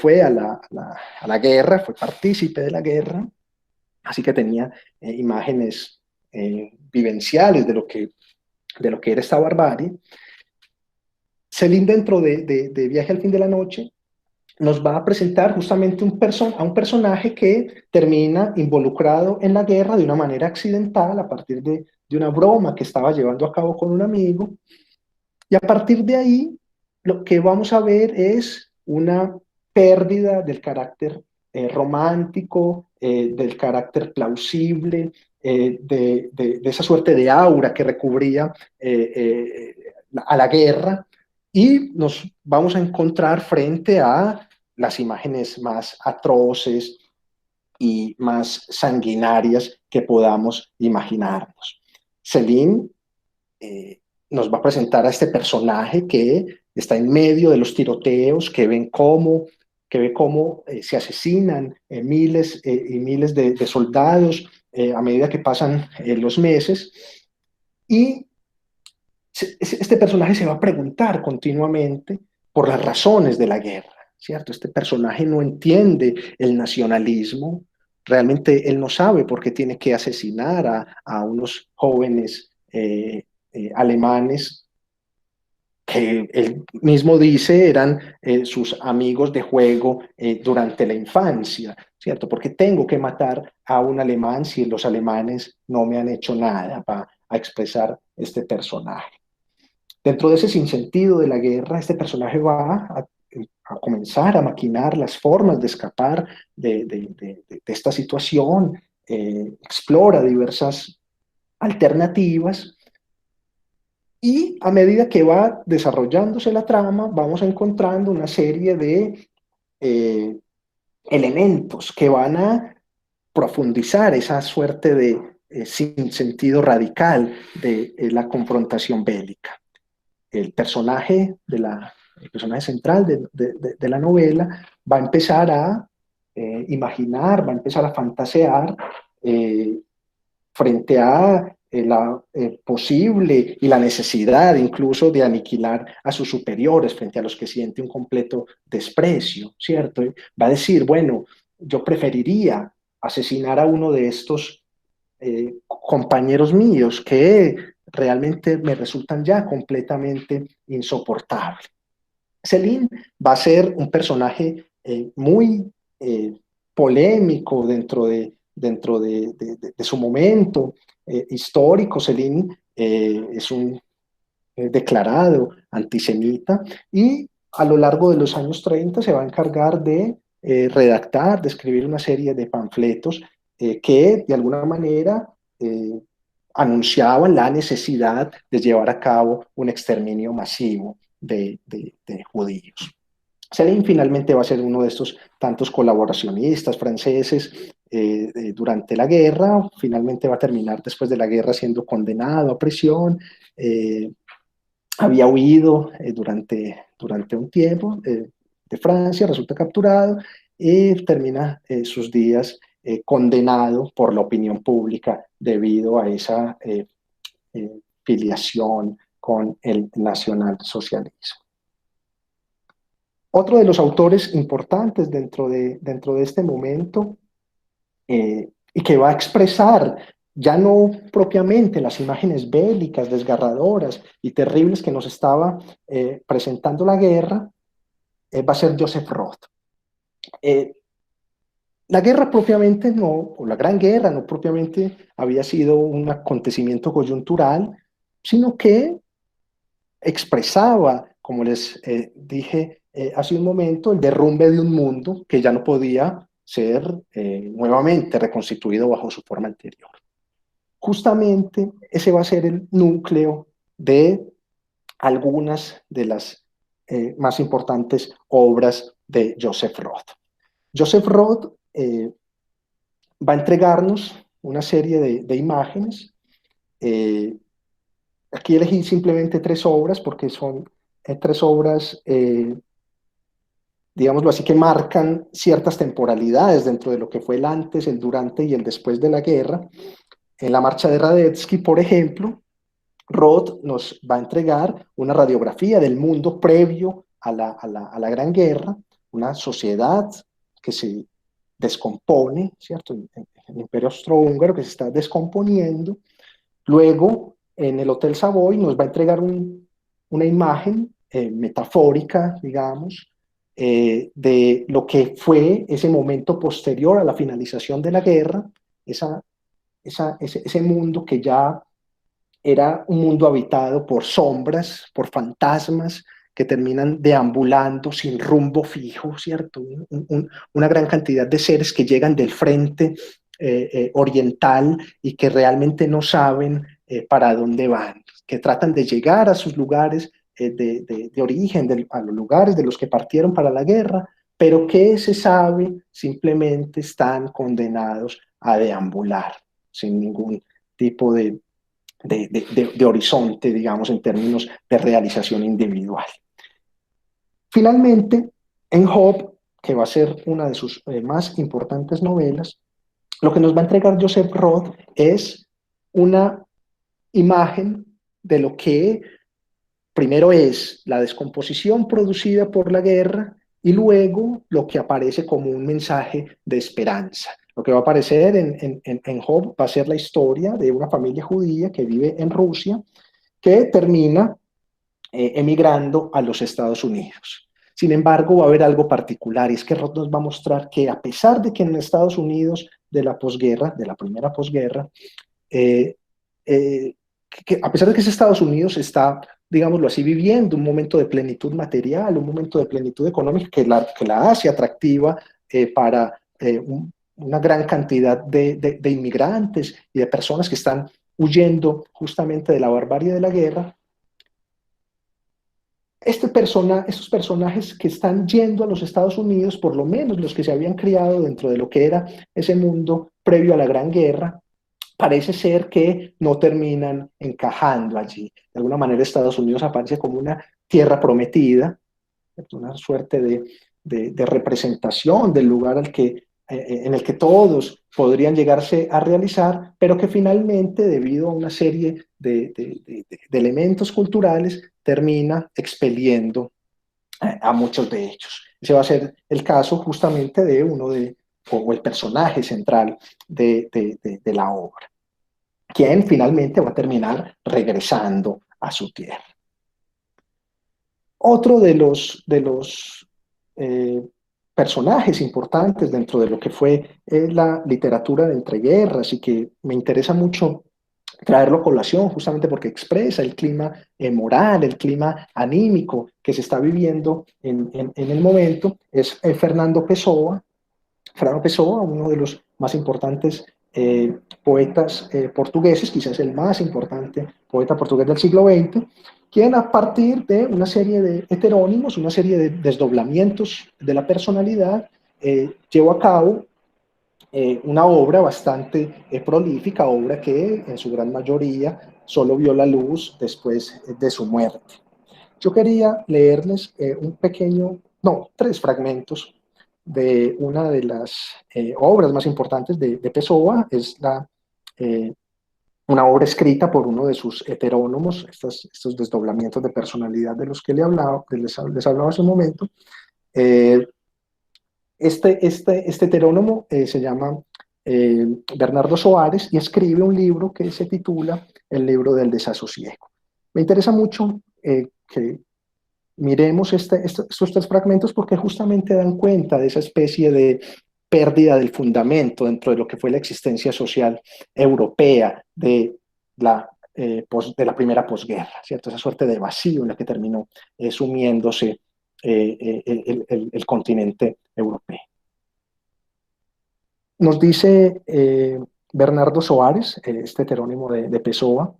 Speaker 2: fue a la guerra, fue partícipe de la guerra, así que tenía imágenes vivenciales de lo que era esta barbarie. Céline, dentro de Viaje al fin de la noche, nos va a presentar justamente a un personaje que termina involucrado en la guerra de una manera accidental a partir de una broma que estaba llevando a cabo con un amigo. Y a partir de ahí, lo que vamos a ver es una pérdida del carácter romántico, del carácter plausible, de esa suerte de aura que recubría a la guerra, y nos vamos a encontrar frente a las imágenes más atroces, y más sanguinarias que podamos imaginarnos. Céline nos va a presentar a este personaje que está en medio de los tiroteos, que ve cómo se asesinan miles y miles de soldados a medida que pasan los meses. Y este personaje se va a preguntar continuamente por las razones de la guerra, ¿cierto? Este personaje no entiende el nacionalismo, realmente él no sabe por qué tiene que asesinar a unos jóvenes alemanes que él mismo dice eran sus amigos de juego durante la infancia, ¿cierto? Porque tengo que matar a un alemán si los alemanes no me han hecho nada, para expresar este personaje. Dentro de ese sinsentido de la guerra, este personaje va a comenzar a maquinar las formas de escapar de esta situación, explora diversas alternativas y a medida que va desarrollándose la trama, vamos encontrando una serie de elementos que van a profundizar esa suerte de sinsentido radical de la confrontación bélica. El personaje central de la novela va a empezar a imaginar, va a empezar a fantasear frente a la posible y la necesidad incluso de aniquilar a sus superiores frente a los que siente un completo desprecio, ¿cierto? Va a decir, bueno, yo preferiría asesinar a uno de estos compañeros míos que realmente me resultan ya completamente insoportables. Céline va a ser un personaje muy polémico dentro de su momento histórico. Céline es un declarado antisemita y a lo largo de los años 30 se va a encargar de redactar, de escribir una serie de panfletos que de alguna manera anunciaban la necesidad de llevar a cabo un exterminio masivo de judíos. Céline finalmente va a ser uno de estos tantos colaboracionistas franceses durante la guerra. Finalmente va a terminar después de la guerra siendo condenado a prisión. Había huido durante un tiempo de Francia, resulta capturado y termina sus días condenado por la opinión pública debido a esa filiación con el nacionalsocialismo. Otro de los autores importantes dentro de este momento y que va a expresar ya no propiamente las imágenes bélicas, desgarradoras y terribles que nos estaba presentando la guerra, va a ser Joseph Roth. La guerra propiamente no, o la Gran Guerra no propiamente había sido un acontecimiento coyuntural, sino que expresaba, como les dije hace un momento, el derrumbe de un mundo que ya no podía ser nuevamente reconstituido bajo su forma anterior. Justamente ese va a ser el núcleo de algunas de las más importantes obras de Joseph Roth. Joseph Roth va a entregarnos una serie de imágenes. Aquí elegí simplemente 3 obras porque son 3 obras, digámoslo así, que marcan ciertas temporalidades dentro de lo que fue el antes, el durante y el después de la guerra. En la marcha de Radetzky, por ejemplo, Roth nos va a entregar una radiografía del mundo previo a la Gran Guerra, una sociedad que se descompone, ¿cierto? El Imperio Austrohúngaro que se está descomponiendo. Luego, en el Hotel Savoy nos va a entregar una imagen metafórica, digamos, de lo que fue ese momento posterior a la finalización de la guerra, ese mundo que ya era un mundo habitado por sombras, por fantasmas que terminan deambulando sin rumbo fijo, ¿cierto? Una gran cantidad de seres que llegan del frente oriental y que realmente no saben para dónde van, que tratan de llegar a sus lugares de origen, a los lugares de los que partieron para la guerra, pero que se sabe simplemente están condenados a deambular sin ningún tipo de horizonte, digamos, en términos de realización individual. Finalmente, en Job, que va a ser una de sus más importantes novelas, lo que nos va a entregar Joseph Roth es una imagen de lo que primero es la descomposición producida por la guerra y luego lo que aparece como un mensaje de esperanza. Lo que va a aparecer en Job va a ser la historia de una familia judía que vive en Rusia, que termina emigrando a los Estados Unidos. Sin embargo, va a haber algo particular, y es que Roth nos va a mostrar que a pesar de que en Estados Unidos de la posguerra, de la primera posguerra, que a pesar de que ese Estados Unidos está, digámoslo así, viviendo un momento de plenitud material, un momento de plenitud económica que la hace atractiva para una gran cantidad de inmigrantes y de personas que están huyendo justamente de la barbarie de la guerra. Estos personajes que están yendo a los Estados Unidos, por lo menos los que se habían criado dentro de lo que era ese mundo previo a la Gran Guerra, parece ser que no terminan encajando allí. De alguna manera Estados Unidos aparece como una tierra prometida, una suerte de representación del lugar en el que todos podrían llegarse a realizar, pero que finalmente, debido a una serie de elementos culturales, termina expeliendo a muchos de ellos. Ese va a ser el caso justamente de o el personaje central de la obra, quien finalmente va a terminar regresando a su tierra. Otro de los personajes importantes dentro de lo que fue la literatura de entreguerras, y que me interesa mucho traerlo a colación justamente porque expresa el clima moral, el clima anímico que se está viviendo en el momento, es Fernando Pessoa. Fernando Pessoa, uno de los más importantes poetas portugueses, quizás el más importante poeta portugués del siglo XX, quien a partir de una serie de heterónimos, una serie de desdoblamientos de la personalidad, llevó a cabo una obra bastante prolífica, obra que en su gran mayoría solo vio la luz después de su muerte. Yo quería leerles tres fragmentos de una de las obras más importantes de Pessoa. Es una obra escrita por uno de sus heterónomos, estos desdoblamientos de personalidad de los que les hablaba hace un momento. Este heterónomo se llama Bernardo Soares, y escribe un libro que se titula El libro del desasosiego. Me interesa mucho que miremos estos tres fragmentos porque justamente dan cuenta de esa especie de pérdida del fundamento dentro de lo que fue la existencia social europea de la primera posguerra, ¿cierto? Esa suerte de vacío en la que terminó sumiéndose el continente europeo. Nos dice Bernardo Soares, este heterónimo de Pessoa: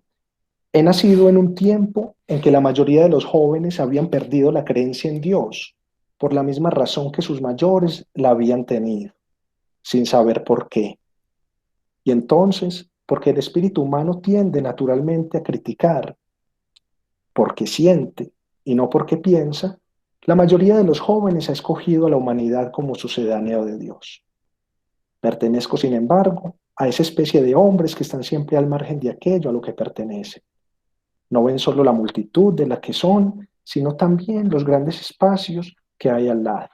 Speaker 2: he nacido en un tiempo en que la mayoría de los jóvenes habían perdido la creencia en Dios, por la misma razón que sus mayores la habían tenido, sin saber por qué. Y entonces, porque el espíritu humano tiende naturalmente a criticar, porque siente y no porque piensa, la mayoría de los jóvenes ha escogido a la humanidad como sucedáneo de Dios. Pertenezco, sin embargo, a esa especie de hombres que están siempre al margen de aquello a lo que pertenecen. No ven solo la multitud de la que son, sino también los grandes espacios que hay al lado.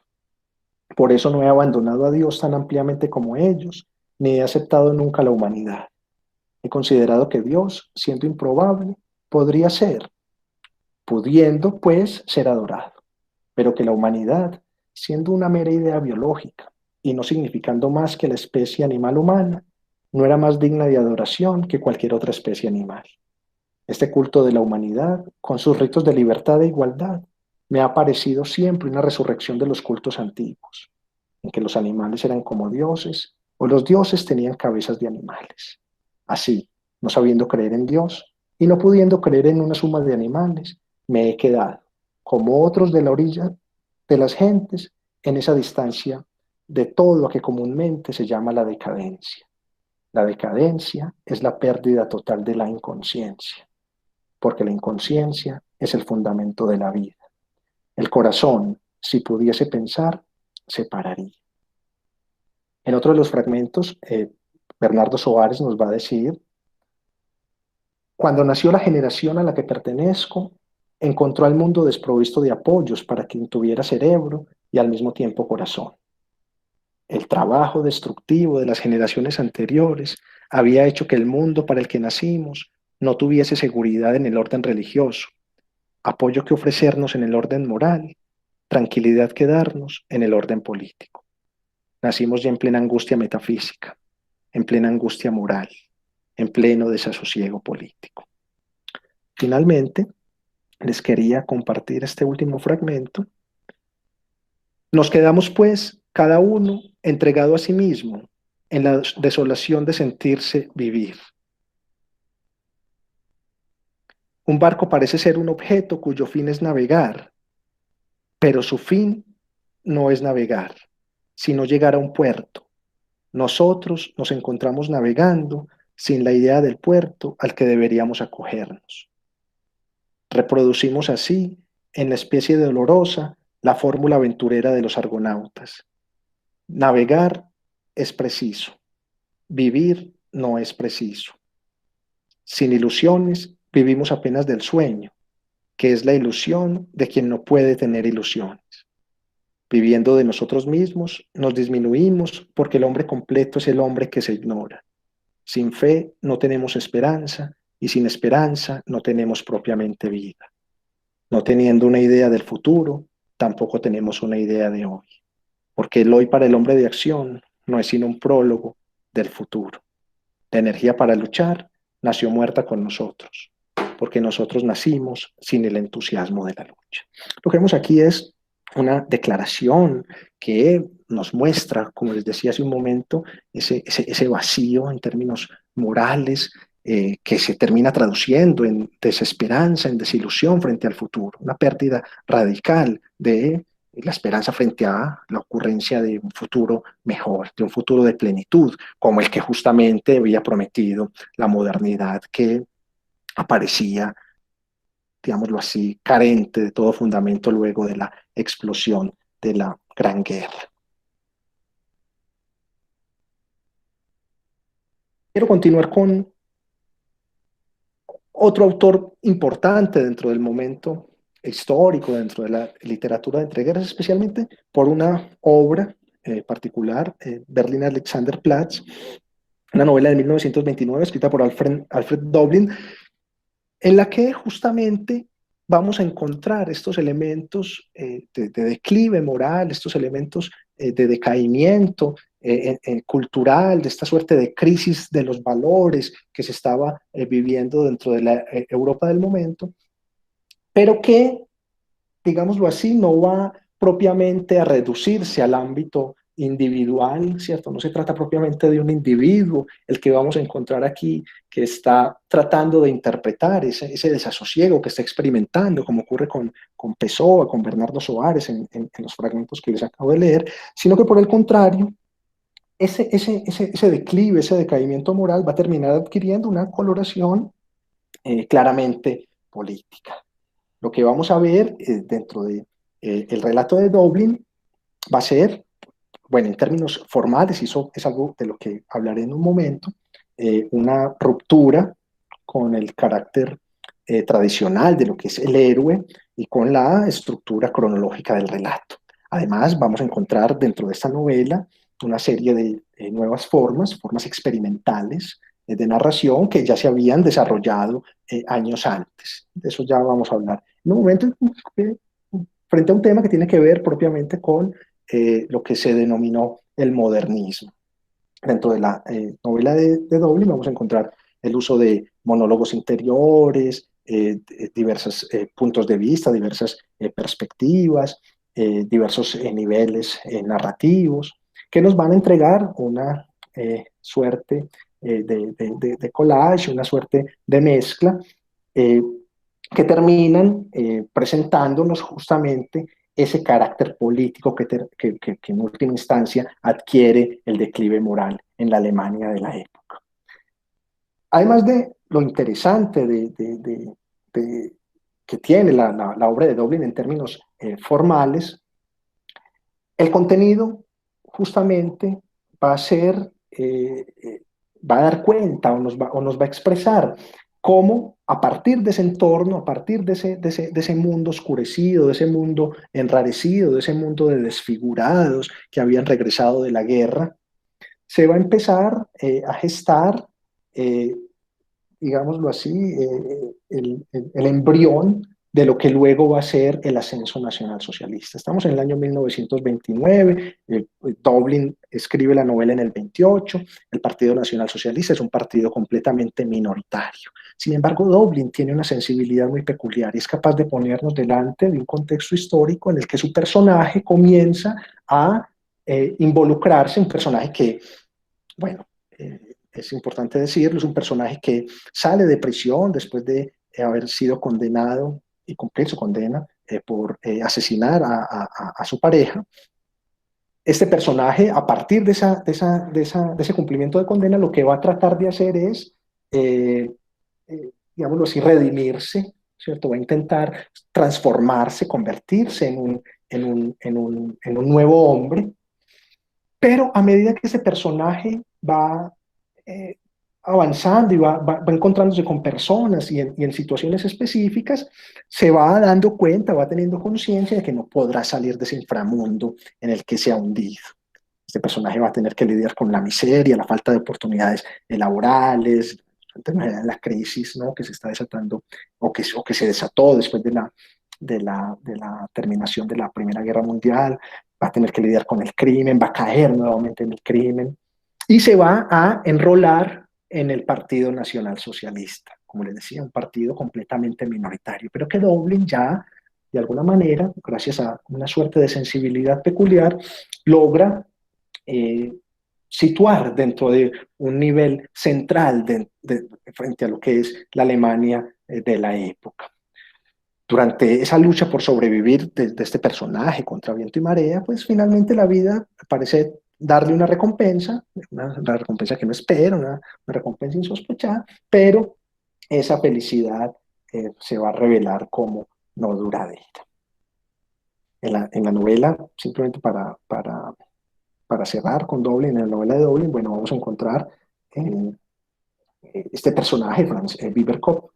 Speaker 2: Por eso no he abandonado a Dios tan ampliamente como ellos, ni he aceptado nunca la humanidad. He considerado que Dios, siendo improbable, podría ser, pudiendo, pues, ser adorado, pero que la humanidad, siendo una mera idea biológica y no significando más que la especie animal humana, no era más digna de adoración que cualquier otra especie animal. Este culto de la humanidad, con sus ritos de libertad e igualdad, me ha parecido siempre una resurrección de los cultos antiguos, en que los animales eran como dioses o los dioses tenían cabezas de animales. Así, no sabiendo creer en Dios y no pudiendo creer en una suma de animales, me he quedado, como otros de la orilla de las gentes, en esa distancia de todo lo que comúnmente se llama la decadencia. La decadencia es la pérdida total de la inconsciencia, porque la inconsciencia es el fundamento de la vida. El corazón, si pudiese pensar, se pararía. En otro de los fragmentos, Bernardo Soares nos va a decir: cuando nació la generación a la que pertenezco, encontró al mundo desprovisto de apoyos para quien tuviera cerebro y al mismo tiempo corazón. El trabajo destructivo de las generaciones anteriores había hecho que el mundo para el que nacimos no tuviese seguridad en el orden religioso, apoyo que ofrecernos en el orden moral, tranquilidad que darnos en el orden político. Nacimos ya en plena angustia metafísica, en plena angustia moral, en pleno desasosiego político. Finalmente, les quería compartir este último fragmento. Nos quedamos, pues, cada uno entregado a sí mismo en la desolación de sentirse vivir. Un barco parece ser un objeto cuyo fin es navegar, pero su fin no es navegar, sino llegar a un puerto. Nosotros nos encontramos navegando sin la idea del puerto al que deberíamos acogernos. Reproducimos así, en la especie de dolorosa, la fórmula aventurera de los argonautas. Navegar es preciso, vivir no es preciso. Sin ilusiones, vivimos apenas del sueño, que es la ilusión de quien no puede tener ilusiones. Viviendo de nosotros mismos, nos disminuimos porque el hombre completo es el hombre que se ignora. Sin fe no tenemos esperanza y sin esperanza no tenemos propiamente vida. No teniendo una idea del futuro, tampoco tenemos una idea de hoy, porque el hoy para el hombre de acción no es sino un prólogo del futuro. La energía para luchar nació muerta con nosotros, porque nosotros nacimos sin el entusiasmo de la lucha. Lo que vemos aquí es una declaración que nos muestra, como les decía hace un momento, ese vacío en términos morales, que se termina traduciendo en desesperanza, en desilusión frente al futuro, una pérdida radical de la esperanza frente a la ocurrencia de un futuro mejor, de un futuro de plenitud, como el que justamente había prometido la modernidad, que aparecía, digámoslo así, carente de todo fundamento luego de la explosión de la Gran Guerra. Quiero continuar con otro autor importante dentro del momento histórico, dentro de la literatura de entreguerras, especialmente por una obra particular, Berlin Alexanderplatz, una novela de 1929 escrita por Alfred Doblin, en la que justamente vamos a encontrar estos elementos de declive moral, estos elementos de decaimiento cultural, de esta suerte de crisis de los valores que se estaba viviendo dentro de la Europa del momento, pero que, digámoslo así, no va propiamente a reducirse al ámbito individual, ¿cierto? No se trata propiamente de un individuo, el que vamos a encontrar aquí, que está tratando de interpretar ese desasosiego que está experimentando, como ocurre con Pessoa, con Bernardo Soares en los fragmentos que les acabo de leer, sino que por el contrario, ese declive, ese decaimiento moral va a terminar adquiriendo una coloración claramente política. Lo que vamos a ver dentro de el relato de Doblin va a ser, bueno, en términos formales, y eso es algo de lo que hablaré en un momento, una ruptura con el carácter tradicional de lo que es el héroe y con la estructura cronológica del relato. Además, vamos a encontrar dentro de esta novela una serie de nuevas formas experimentales de narración que ya se habían desarrollado años antes. De eso ya vamos a hablar. En un momento, frente a un tema que tiene que ver propiamente con lo que se denominó el modernismo. Dentro de la novela de Doblin vamos a encontrar el uso de monólogos interiores, diversos puntos de vista, diversas perspectivas, diversos niveles narrativos, que nos van a entregar una suerte de collage, una suerte de mezcla, que terminan presentándonos justamente ese carácter político que en última instancia adquiere el declive moral en la Alemania de la época. Además de lo interesante que tiene la obra de Dowling en términos formales, el contenido justamente va a ser, va a dar cuenta o nos va a expresar cómo a partir de ese entorno, a partir de ese mundo oscurecido, de ese mundo enrarecido, de ese mundo de desfigurados que habían regresado de la guerra, se va a empezar a gestar, digámoslo así, el embrión de lo que luego va a ser el ascenso nacionalsocialista. Estamos en el año 1929, Dowling escribe la novela en el 28, el Partido Nacional Socialista es un partido completamente minoritario. Sin embargo, Dowling tiene una sensibilidad muy peculiar y es capaz de ponernos delante de un contexto histórico en el que su personaje comienza a involucrarse, un personaje que, bueno, es importante decirlo, es un personaje que sale de prisión después de haber sido condenado y cumplir su condena por asesinar a su pareja. Este personaje, a partir de ese cumplimiento de condena, lo que va a tratar de hacer es, digámoslo así, redimirse, ¿cierto? Va a intentar transformarse, convertirse en un nuevo hombre, pero a medida que ese personaje va avanzando y va encontrándose con personas y en situaciones específicas, se va dando cuenta, va teniendo conciencia de que no podrá salir de ese inframundo en el que se ha hundido. Este personaje va a tener que lidiar con la miseria, la falta de oportunidades laborales, la crisis, ¿no?, que se está desatando o que se desató después de la terminación de la Primera Guerra Mundial. Va a tener que lidiar con el crimen, va a caer nuevamente en el crimen y se va a enrolar en el Partido Nacional Socialista, como les decía, un partido completamente minoritario, pero que Dowling ya, de alguna manera, gracias a una suerte de sensibilidad peculiar, logra situar dentro de un nivel central frente a lo que es la Alemania de la época. Durante esa lucha por sobrevivir de este personaje contra viento y marea, pues finalmente la vida parece darle una recompensa que no espera, una recompensa insospechada, pero esa felicidad se va a revelar como no duradera. En la novela, simplemente para cerrar con Dowling, en la novela de Dowling, bueno, vamos a encontrar este personaje, Franz Biberkopf,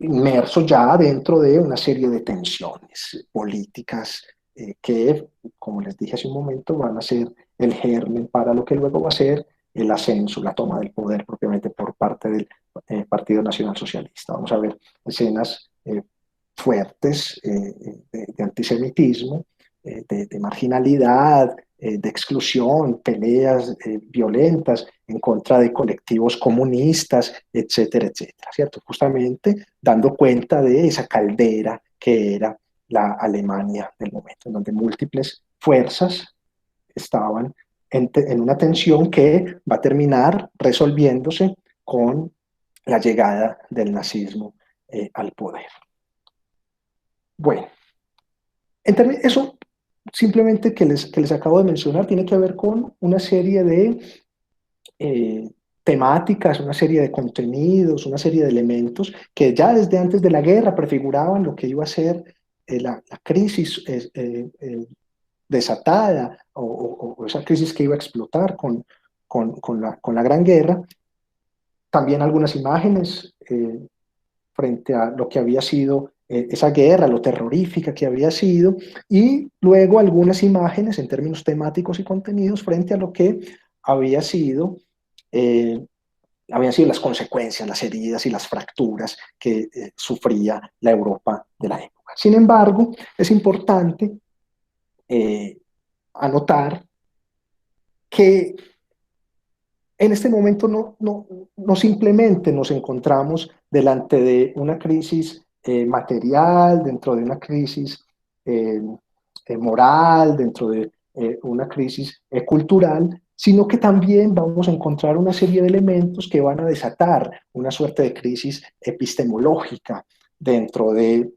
Speaker 2: inmerso ya dentro de una serie de tensiones políticas que, como les dije hace un momento, van a ser el germen para lo que luego va a ser el ascenso, la toma del poder propiamente por parte del Partido Nacional Socialista. Vamos a ver escenas fuertes de antisemitismo, de marginalidad, de exclusión, peleas violentas en contra de colectivos comunistas, etcétera, etcétera, ¿cierto? Justamente dando cuenta de esa caldera que era la Alemania del momento, en donde múltiples fuerzas estaban en una tensión que va a terminar resolviéndose con la llegada del nazismo al poder. Bueno, eso simplemente que les acabo de mencionar tiene que ver con una serie de temáticas, una serie de contenidos, una serie de elementos que ya desde antes de la guerra prefiguraban lo que iba a ser la crisis desatada o esa crisis que iba a explotar con la Gran Guerra. También algunas imágenes frente a lo que había sido esa guerra, lo terrorífica que había sido, y luego algunas imágenes en términos temáticos y contenidos frente a lo que habían sido las consecuencias, las heridas y las fracturas que sufría la Europa de la época. Sin embargo, es importante anotar que en este momento no simplemente nos encontramos delante de una crisis material, dentro de una crisis moral, dentro de una crisis cultural, sino que también vamos a encontrar una serie de elementos que van a desatar una suerte de crisis epistemológica dentro de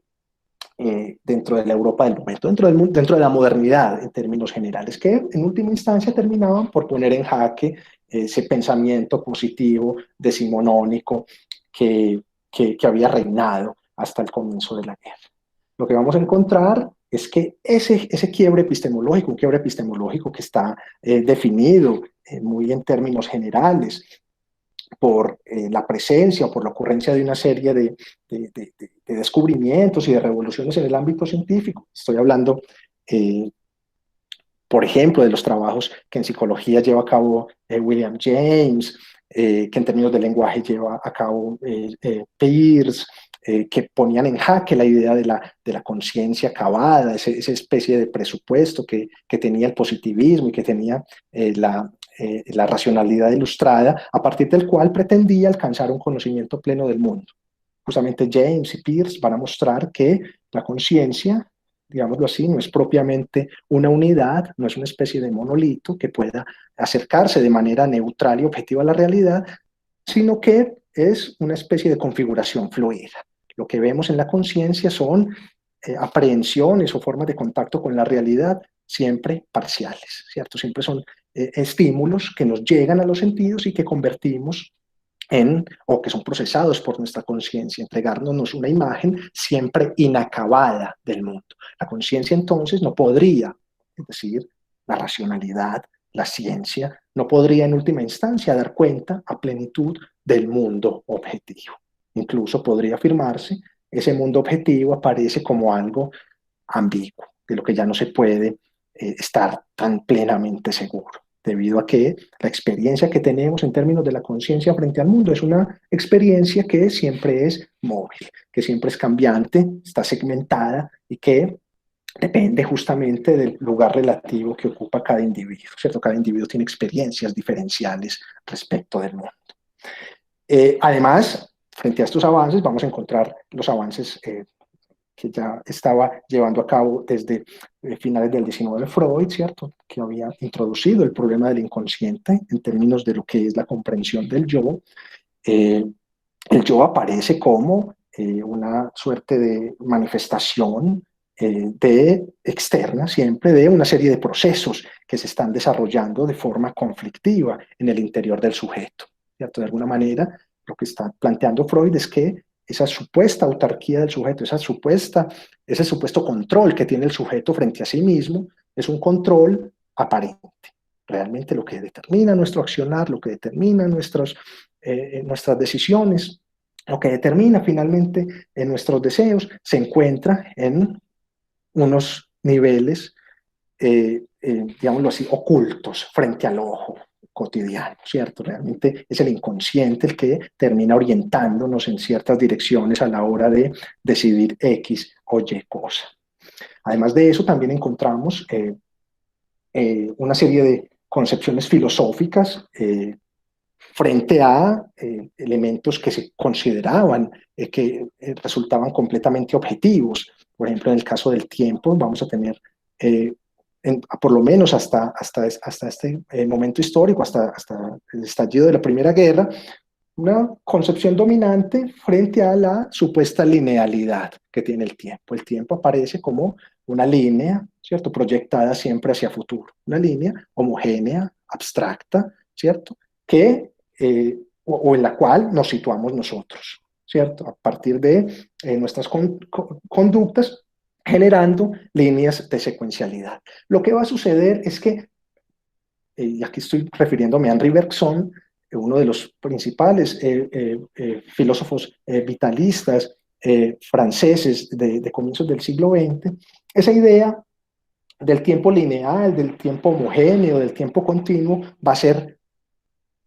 Speaker 2: dentro de la Europa del momento, dentro de la modernidad en términos generales, que en última instancia terminaban por poner en jaque ese pensamiento positivo decimonónico que había reinado hasta el comienzo de la guerra. Lo que vamos a encontrar es que ese quiebre epistemológico, un quiebre epistemológico que está definido muy en términos generales por la presencia o por la ocurrencia de una serie de descubrimientos y de revoluciones en el ámbito científico. Estoy hablando, por ejemplo, de los trabajos que en psicología lleva a cabo William James, que en términos de lenguaje lleva a cabo Peirce, que ponían en jaque la idea de la conciencia acabada, esa especie de presupuesto que tenía el positivismo y que tenía la racionalidad ilustrada, a partir del cual pretendía alcanzar un conocimiento pleno del mundo. Justamente James y Peirce van a mostrar que la conciencia, digámoslo así, no es propiamente una unidad, no es una especie de monolito que pueda acercarse de manera neutral y objetiva a la realidad, sino que es una especie de configuración fluida. Lo que vemos en la conciencia son aprehensiones o formas de contacto con la realidad siempre parciales, ¿cierto? Siempre son estímulos que nos llegan a los sentidos y que convertimos o que son procesados por nuestra conciencia, entregándonos una imagen siempre inacabada del mundo. La conciencia entonces no podría, es decir, la racionalidad, la ciencia, no podría en última instancia dar cuenta a plenitud del mundo objetivo. Incluso podría afirmarse, ese mundo objetivo aparece como algo ambiguo, de lo que ya no se puede estar tan plenamente seguro, debido a que la experiencia que tenemos en términos de la conciencia frente al mundo es una experiencia que siempre es móvil, que siempre es cambiante, está segmentada y que depende justamente del lugar relativo que ocupa cada individuo, ¿cierto? Cada individuo tiene experiencias diferenciales respecto del mundo. Además, frente a estos avances, vamos a encontrar los avances que ya estaba llevando a cabo desde finales del 19 Freud, ¿cierto? Que había introducido el problema del inconsciente en términos de lo que es la comprensión del yo. El yo aparece como una suerte de manifestación externa siempre de una serie de procesos que se están desarrollando de forma conflictiva en el interior del sujeto, ¿cierto? De alguna manera, lo que está planteando Freud es que esa supuesta autarquía del sujeto, ese supuesto control que tiene el sujeto frente a sí mismo, es un control aparente. Realmente lo que determina nuestro accionar, lo que determina nuestras decisiones, lo que determina finalmente nuestros deseos, se encuentra en unos niveles, digámoslo así, ocultos frente al ojo cotidiano, ¿cierto? Realmente es el inconsciente el que termina orientándonos en ciertas direcciones a la hora de decidir X o Y cosa. Además de eso, también encontramos una serie de concepciones filosóficas frente a elementos que se consideraban que resultaban completamente objetivos. Por ejemplo, en el caso del tiempo, vamos a tener por lo menos hasta este momento histórico, hasta el estallido de la Primera Guerra, una concepción dominante frente a la supuesta linealidad que tiene el tiempo. El tiempo aparece como una línea, ¿cierto? Proyectada siempre hacia futuro, una línea homogénea, abstracta, ¿cierto? O en la cual nos situamos nosotros, ¿cierto? A partir de nuestras conductas, generando líneas de secuencialidad. Lo que va a suceder es que, y aquí estoy refiriéndome a Henri Bergson, uno de los principales filósofos vitalistas franceses de comienzos del siglo XX, esa idea del tiempo lineal, del tiempo homogéneo, del tiempo continuo, va a ser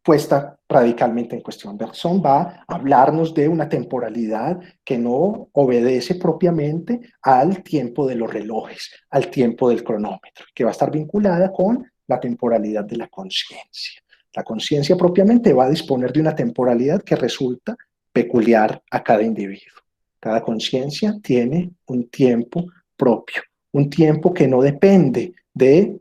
Speaker 2: puesta radicalmente en cuestión. Bergson va a hablarnos de una temporalidad que no obedece propiamente al tiempo de los relojes, al tiempo del cronómetro, que va a estar vinculada con la temporalidad de la conciencia. La conciencia propiamente va a disponer de una temporalidad que resulta peculiar a cada individuo. Cada conciencia tiene un tiempo propio, un tiempo que no depende de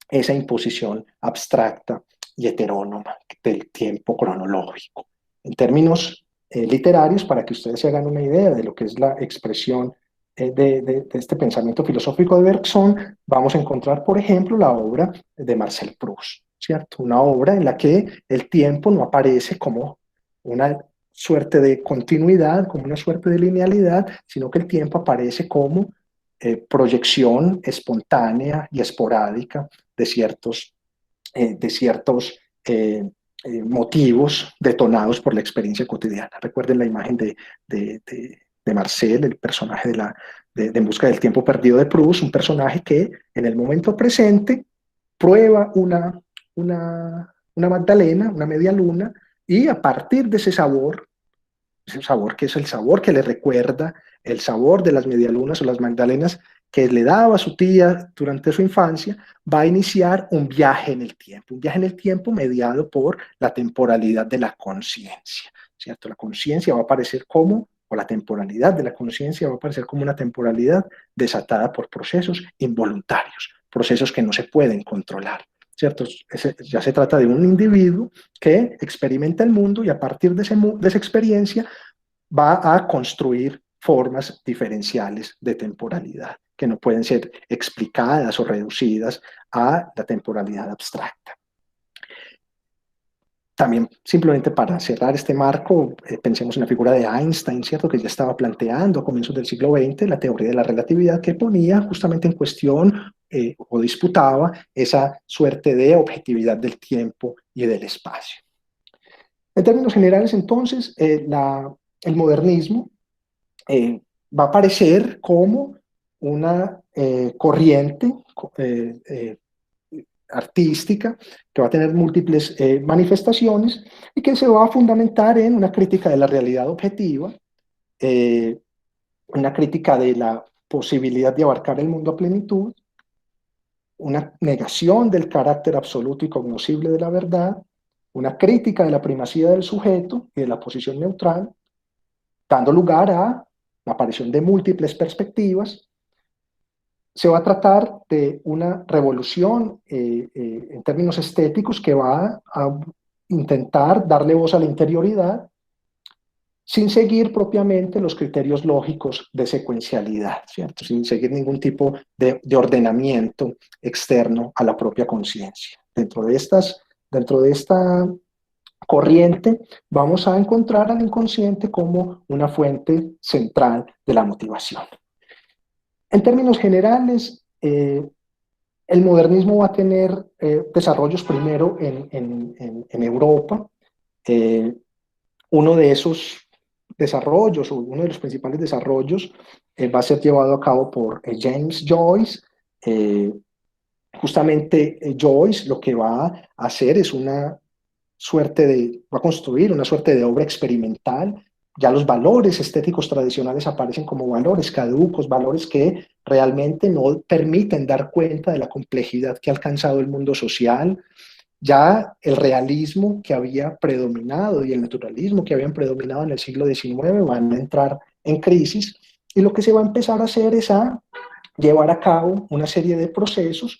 Speaker 2: esa imposición abstracta y heterónoma del tiempo cronológico. En términos literarios, para que ustedes se hagan una idea de lo que es la expresión de este pensamiento filosófico de Bergson, vamos a encontrar, por ejemplo, la obra de Marcel Proust, ¿cierto? Una obra en la que el tiempo no aparece como una suerte de continuidad, como una suerte de linealidad, sino que el tiempo aparece como proyección espontánea y esporádica de ciertos motivos detonados por la experiencia cotidiana. Recuerden la imagen de Marcel, el personaje de En busca del tiempo perdido de Proust, un personaje que en el momento presente prueba una magdalena, una media luna, y a partir de ese sabor que es el sabor que le recuerda el sabor de las medialunas o las magdalenas que le daba a su tía durante su infancia, va a iniciar un viaje en el tiempo mediado por la temporalidad de la conciencia, ¿cierto? La conciencia va a aparecer como, o la temporalidad de la conciencia va a aparecer como una temporalidad desatada por procesos involuntarios, procesos que no se pueden controlar, ¿cierto? Ya se trata de un individuo que experimenta el mundo y a partir de esa experiencia va a construir formas diferenciales de temporalidad que no pueden ser explicadas o reducidas a la temporalidad abstracta. También, simplemente para cerrar este marco, pensemos en la figura de Einstein, ¿cierto? Que ya estaba planteando a comienzos del siglo XX la teoría de la relatividad, que ponía justamente en cuestión o disputaba esa suerte de objetividad del tiempo y del espacio. En términos generales, entonces, el modernismo va a aparecer como una corriente artística que va a tener múltiples manifestaciones y que se va a fundamentar en una crítica de la realidad objetiva, una crítica de la posibilidad de abarcar el mundo a plenitud, una negación del carácter absoluto y cognoscible de la verdad, una crítica de la primacía del sujeto y de la posición neutral, dando lugar a la aparición de múltiples perspectivas. Se va a tratar de una revolución en términos estéticos que va a intentar darle voz a la interioridad sin seguir propiamente los criterios lógicos de secuencialidad, ¿cierto? Sin seguir ningún tipo de ordenamiento externo a la propia conciencia. Dentro de esta corriente vamos a encontrar al inconsciente como una fuente central de la motivación. En términos generales, el modernismo va a tener desarrollos primero en Europa. Uno de esos desarrollos, o uno de los principales desarrollos, va a ser llevado a cabo por James Joyce. Justamente Joyce lo que va a hacer es va a construir una suerte de obra experimental. Ya los valores estéticos tradicionales aparecen como valores caducos, valores que realmente no permiten dar cuenta de la complejidad que ha alcanzado el mundo social. Ya el realismo que había predominado y el naturalismo que habían predominado en el siglo XIX van a entrar en crisis, y lo que se va a empezar a hacer es a llevar a cabo una serie de procesos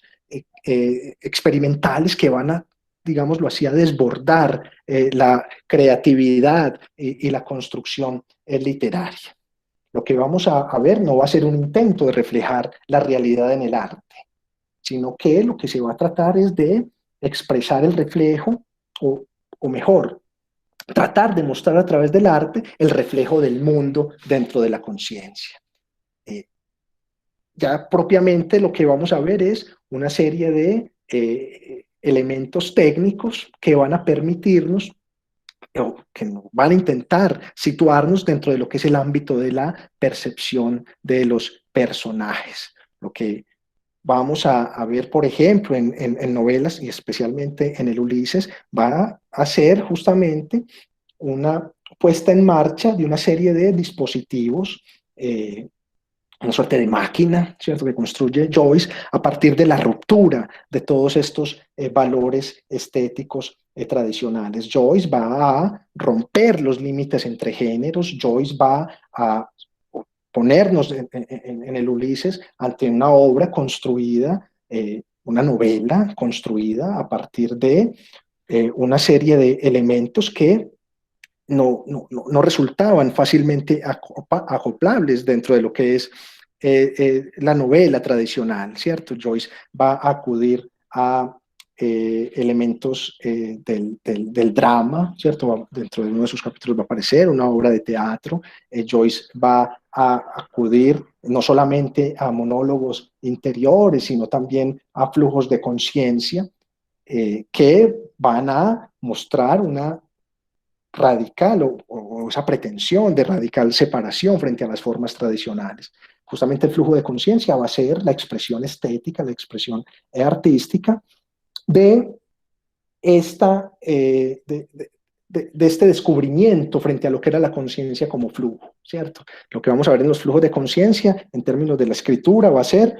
Speaker 2: experimentales que van a, digámoslo así, a desbordar la creatividad y la construcción literaria. Lo que vamos a ver no va a ser un intento de reflejar la realidad en el arte, sino que lo que se va a tratar es de expresar el reflejo, o mejor, tratar de mostrar a través del arte el reflejo del mundo dentro de la conciencia. Ya propiamente lo que vamos a ver es una serie de elementos técnicos que van a permitirnos, o que van a intentar situarnos dentro de lo que es el ámbito de la percepción de los personajes. Lo que vamos a ver, por ejemplo, en novelas, y especialmente en el Ulises, va a ser justamente una puesta en marcha de una serie de dispositivos, una suerte de máquina, ¿cierto?, que construye Joyce a partir de la ruptura de todos estos valores estéticos tradicionales. Joyce va a romper los límites entre géneros. Joyce va a ponernos en el Ulises ante una obra construida, una novela construida a partir de una serie de elementos que no resultaban fácilmente acoplables dentro de lo que es la novela tradicional, ¿cierto? Joyce va a acudir a elementos del drama, ¿cierto? Dentro de uno de sus capítulos va a aparecer una obra de teatro. Joyce va a acudir no solamente a monólogos interiores, sino también a flujos de conciencia que van a mostrar una radical o esa pretensión de radical separación frente a las formas tradicionales. Justamente el flujo de conciencia va a ser la expresión estética, la expresión artística de, de este descubrimiento frente a lo que era la conciencia como flujo, ¿cierto? Lo que vamos a ver en los flujos de conciencia en términos de la escritura va a ser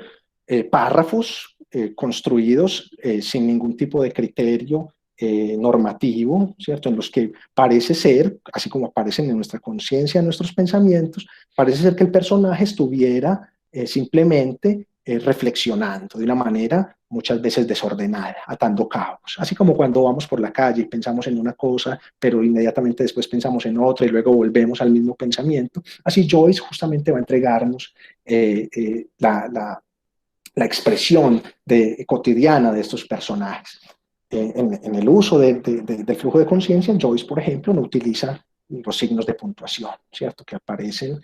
Speaker 2: párrafos construidos sin ningún tipo de criterio normativo, ¿cierto? En los que parece ser, así como aparecen en nuestra conciencia, en nuestros pensamientos, parece ser que el personaje estuviera simplemente reflexionando de una manera muchas veces desordenada, atando cabos. Así como cuando vamos por la calle y pensamos en una cosa, pero inmediatamente después pensamos en otra y luego volvemos al mismo pensamiento. Así Joyce justamente va a entregarnos la expresión cotidiana de estos personajes. En el uso del flujo de conciencia, Joyce, por ejemplo, no utiliza los signos de puntuación, ¿cierto? Que aparecen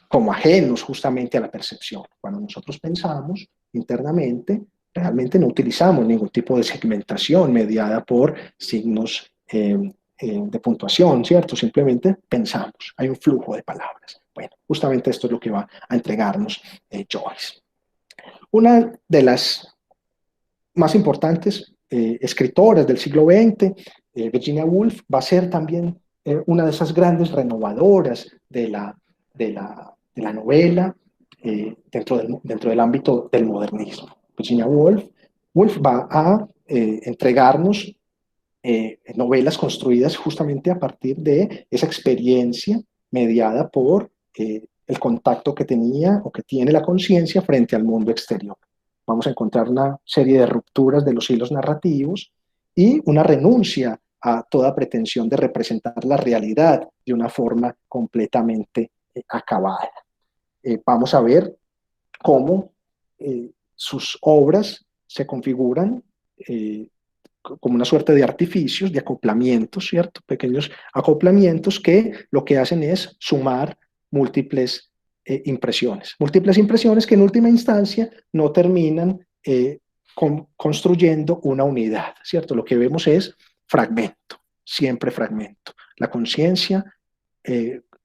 Speaker 2: como ajenos justamente a la percepción. Cuando nosotros pensamos internamente, realmente no utilizamos ningún tipo de segmentación mediada por signos de puntuación, ¿cierto? Simplemente pensamos, hay un flujo de palabras. Bueno, justamente esto es lo que va a entregarnos Joyce. Una de las más importantes escritoras del siglo XX, Virginia Woolf, va a ser también una de esas grandes renovadoras de la novela dentro del ámbito del modernismo. Virginia Woolf va a entregarnos novelas construidas justamente a partir de esa experiencia mediada por el contacto que tenía o que tiene la conciencia frente al mundo exterior. Vamos a encontrar una serie de rupturas de los hilos narrativos y una renuncia a toda pretensión de representar la realidad de una forma completamente acabada. Vamos a ver cómo sus obras se configuran como una suerte de artificios, de acoplamientos, ¿cierto? Pequeños acoplamientos que lo que hacen es sumar múltiples impresiones que en última instancia no terminan construyendo una unidad, ¿cierto? Lo que vemos es fragmento, siempre fragmento. La conciencia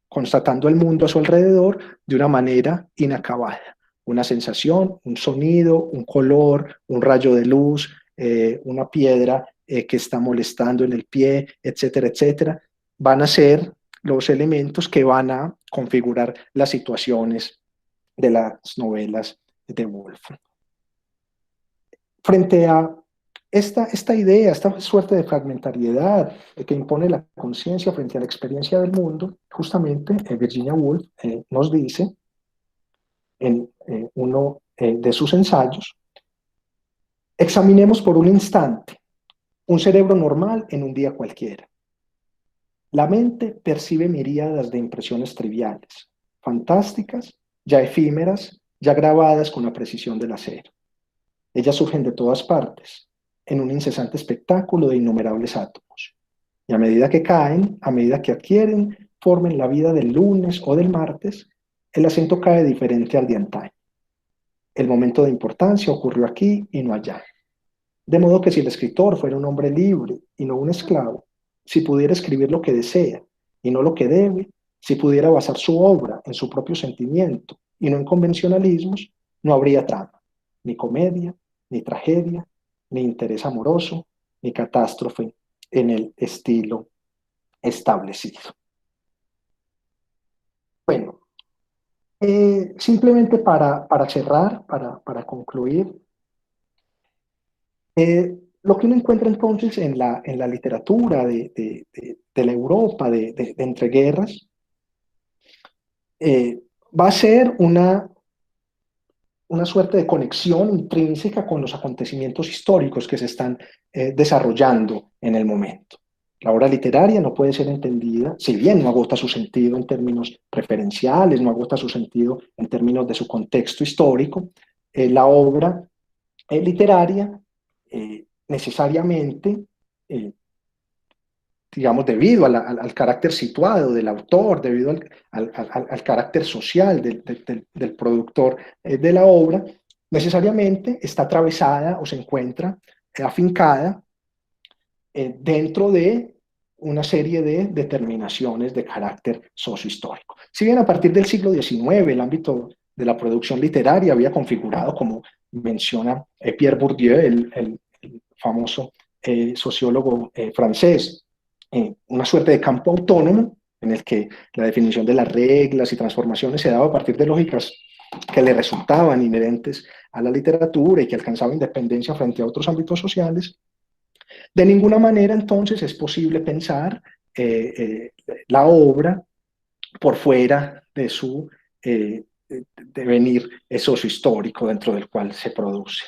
Speaker 2: constatando el mundo a su alrededor de una manera inacabada. Una sensación, un sonido, un color, un rayo de luz, una piedra que está molestando en el pie, etcétera, etcétera, van a ser los elementos que van a configurar las situaciones de las novelas de Woolf. Frente a esta idea, esta suerte de fragmentariedad que impone la conciencia frente a la experiencia del mundo, justamente Virginia Woolf nos dice en uno de sus ensayos: examinemos por un instante un cerebro normal en un día cualquiera. La mente percibe miríadas de impresiones triviales, fantásticas, ya efímeras, ya grabadas con la precisión del acero. Ellas surgen de todas partes, en un incesante espectáculo de innumerables átomos. Y a medida que caen, a medida que adquieren, formen la vida del lunes o del martes, el acento cae diferente al de antaño. El momento de importancia ocurrió aquí y no allá. De modo que si el escritor fuera un hombre libre y no un esclavo, si pudiera escribir lo que desea y no lo que debe, si pudiera basar su obra en su propio sentimiento y no en convencionalismos, no habría trama, ni comedia, ni tragedia, ni interés amoroso, ni catástrofe en el estilo establecido. Bueno, simplemente para cerrar, para concluir, lo que uno encuentra entonces en la literatura de la Europa de entreguerras va a ser una suerte de conexión intrínseca con los acontecimientos históricos que se están desarrollando en el momento. La obra literaria no puede ser entendida, si bien no agota su sentido en términos referenciales, no agota su sentido en términos de su contexto histórico, la obra literaria necesariamente, digamos, debido al carácter situado del autor, debido al carácter social del productor de la obra, necesariamente está atravesada o se encuentra afincada dentro de una serie de determinaciones de carácter sociohistórico. Si bien a partir del siglo XIX el ámbito de la producción literaria había configurado, como menciona Pierre Bourdieu, el famoso sociólogo francés, una suerte de campo autónomo en el que la definición de las reglas y transformaciones se daba a partir de lógicas que le resultaban inherentes a la literatura y que alcanzaba independencia frente a otros ámbitos sociales, de ninguna manera entonces es posible pensar la obra por fuera de su devenir sociohistórico dentro del cual se produce.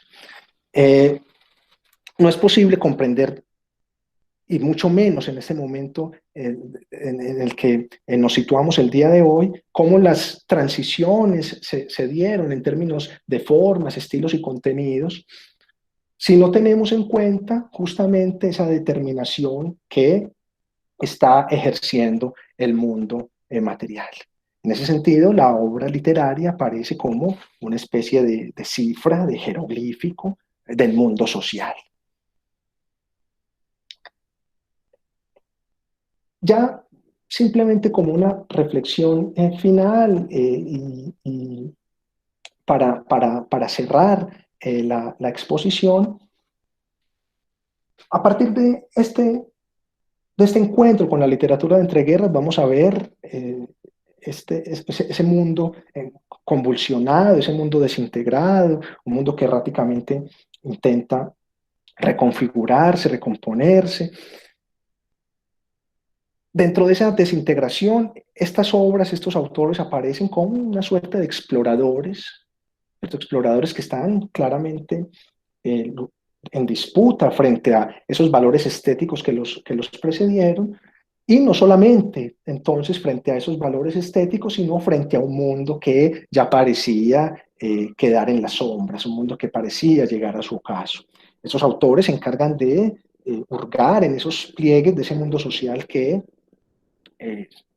Speaker 2: No es posible comprender, y mucho menos en este momento en el que nos situamos el día de hoy, cómo las transiciones se dieron en términos de formas, estilos y contenidos, si no tenemos en cuenta justamente esa determinación que está ejerciendo el mundo material. En ese sentido, la obra literaria aparece como una especie de cifra, de jeroglífico del mundo social. Ya simplemente como una reflexión final y para cerrar la exposición, a partir de este encuentro con la literatura de entreguerras vamos a ver ese mundo convulsionado, ese mundo desintegrado, un mundo que erráticamente intenta reconfigurarse, recomponerse. Dentro de esa desintegración, estas obras, estos autores aparecen como una suerte de exploradores que están claramente en disputa frente a esos valores estéticos que los precedieron, y no solamente entonces frente a esos valores estéticos, sino frente a un mundo que ya parecía quedar en las sombras, un mundo que parecía llegar a su ocaso. Esos autores se encargan de hurgar en esos pliegues de ese mundo social que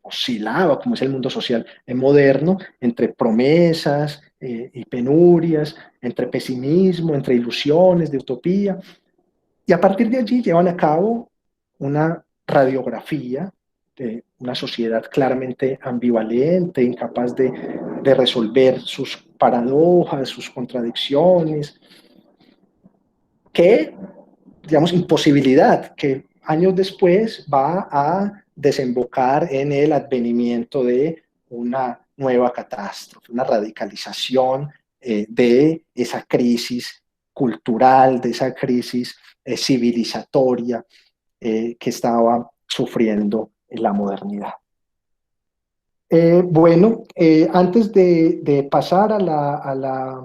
Speaker 2: oscilaba, como es el mundo social moderno, entre promesas y penurias, entre pesimismo, entre ilusiones de utopía, y a partir de allí llevan a cabo una radiografía de una sociedad claramente ambivalente, incapaz de resolver sus paradojas, sus contradicciones, que, digamos, imposibilidad que años después va a desembocar en el advenimiento de una nueva catástrofe, una radicalización de esa crisis cultural, de esa crisis civilizatoria que estaba sufriendo la modernidad. Antes de pasar a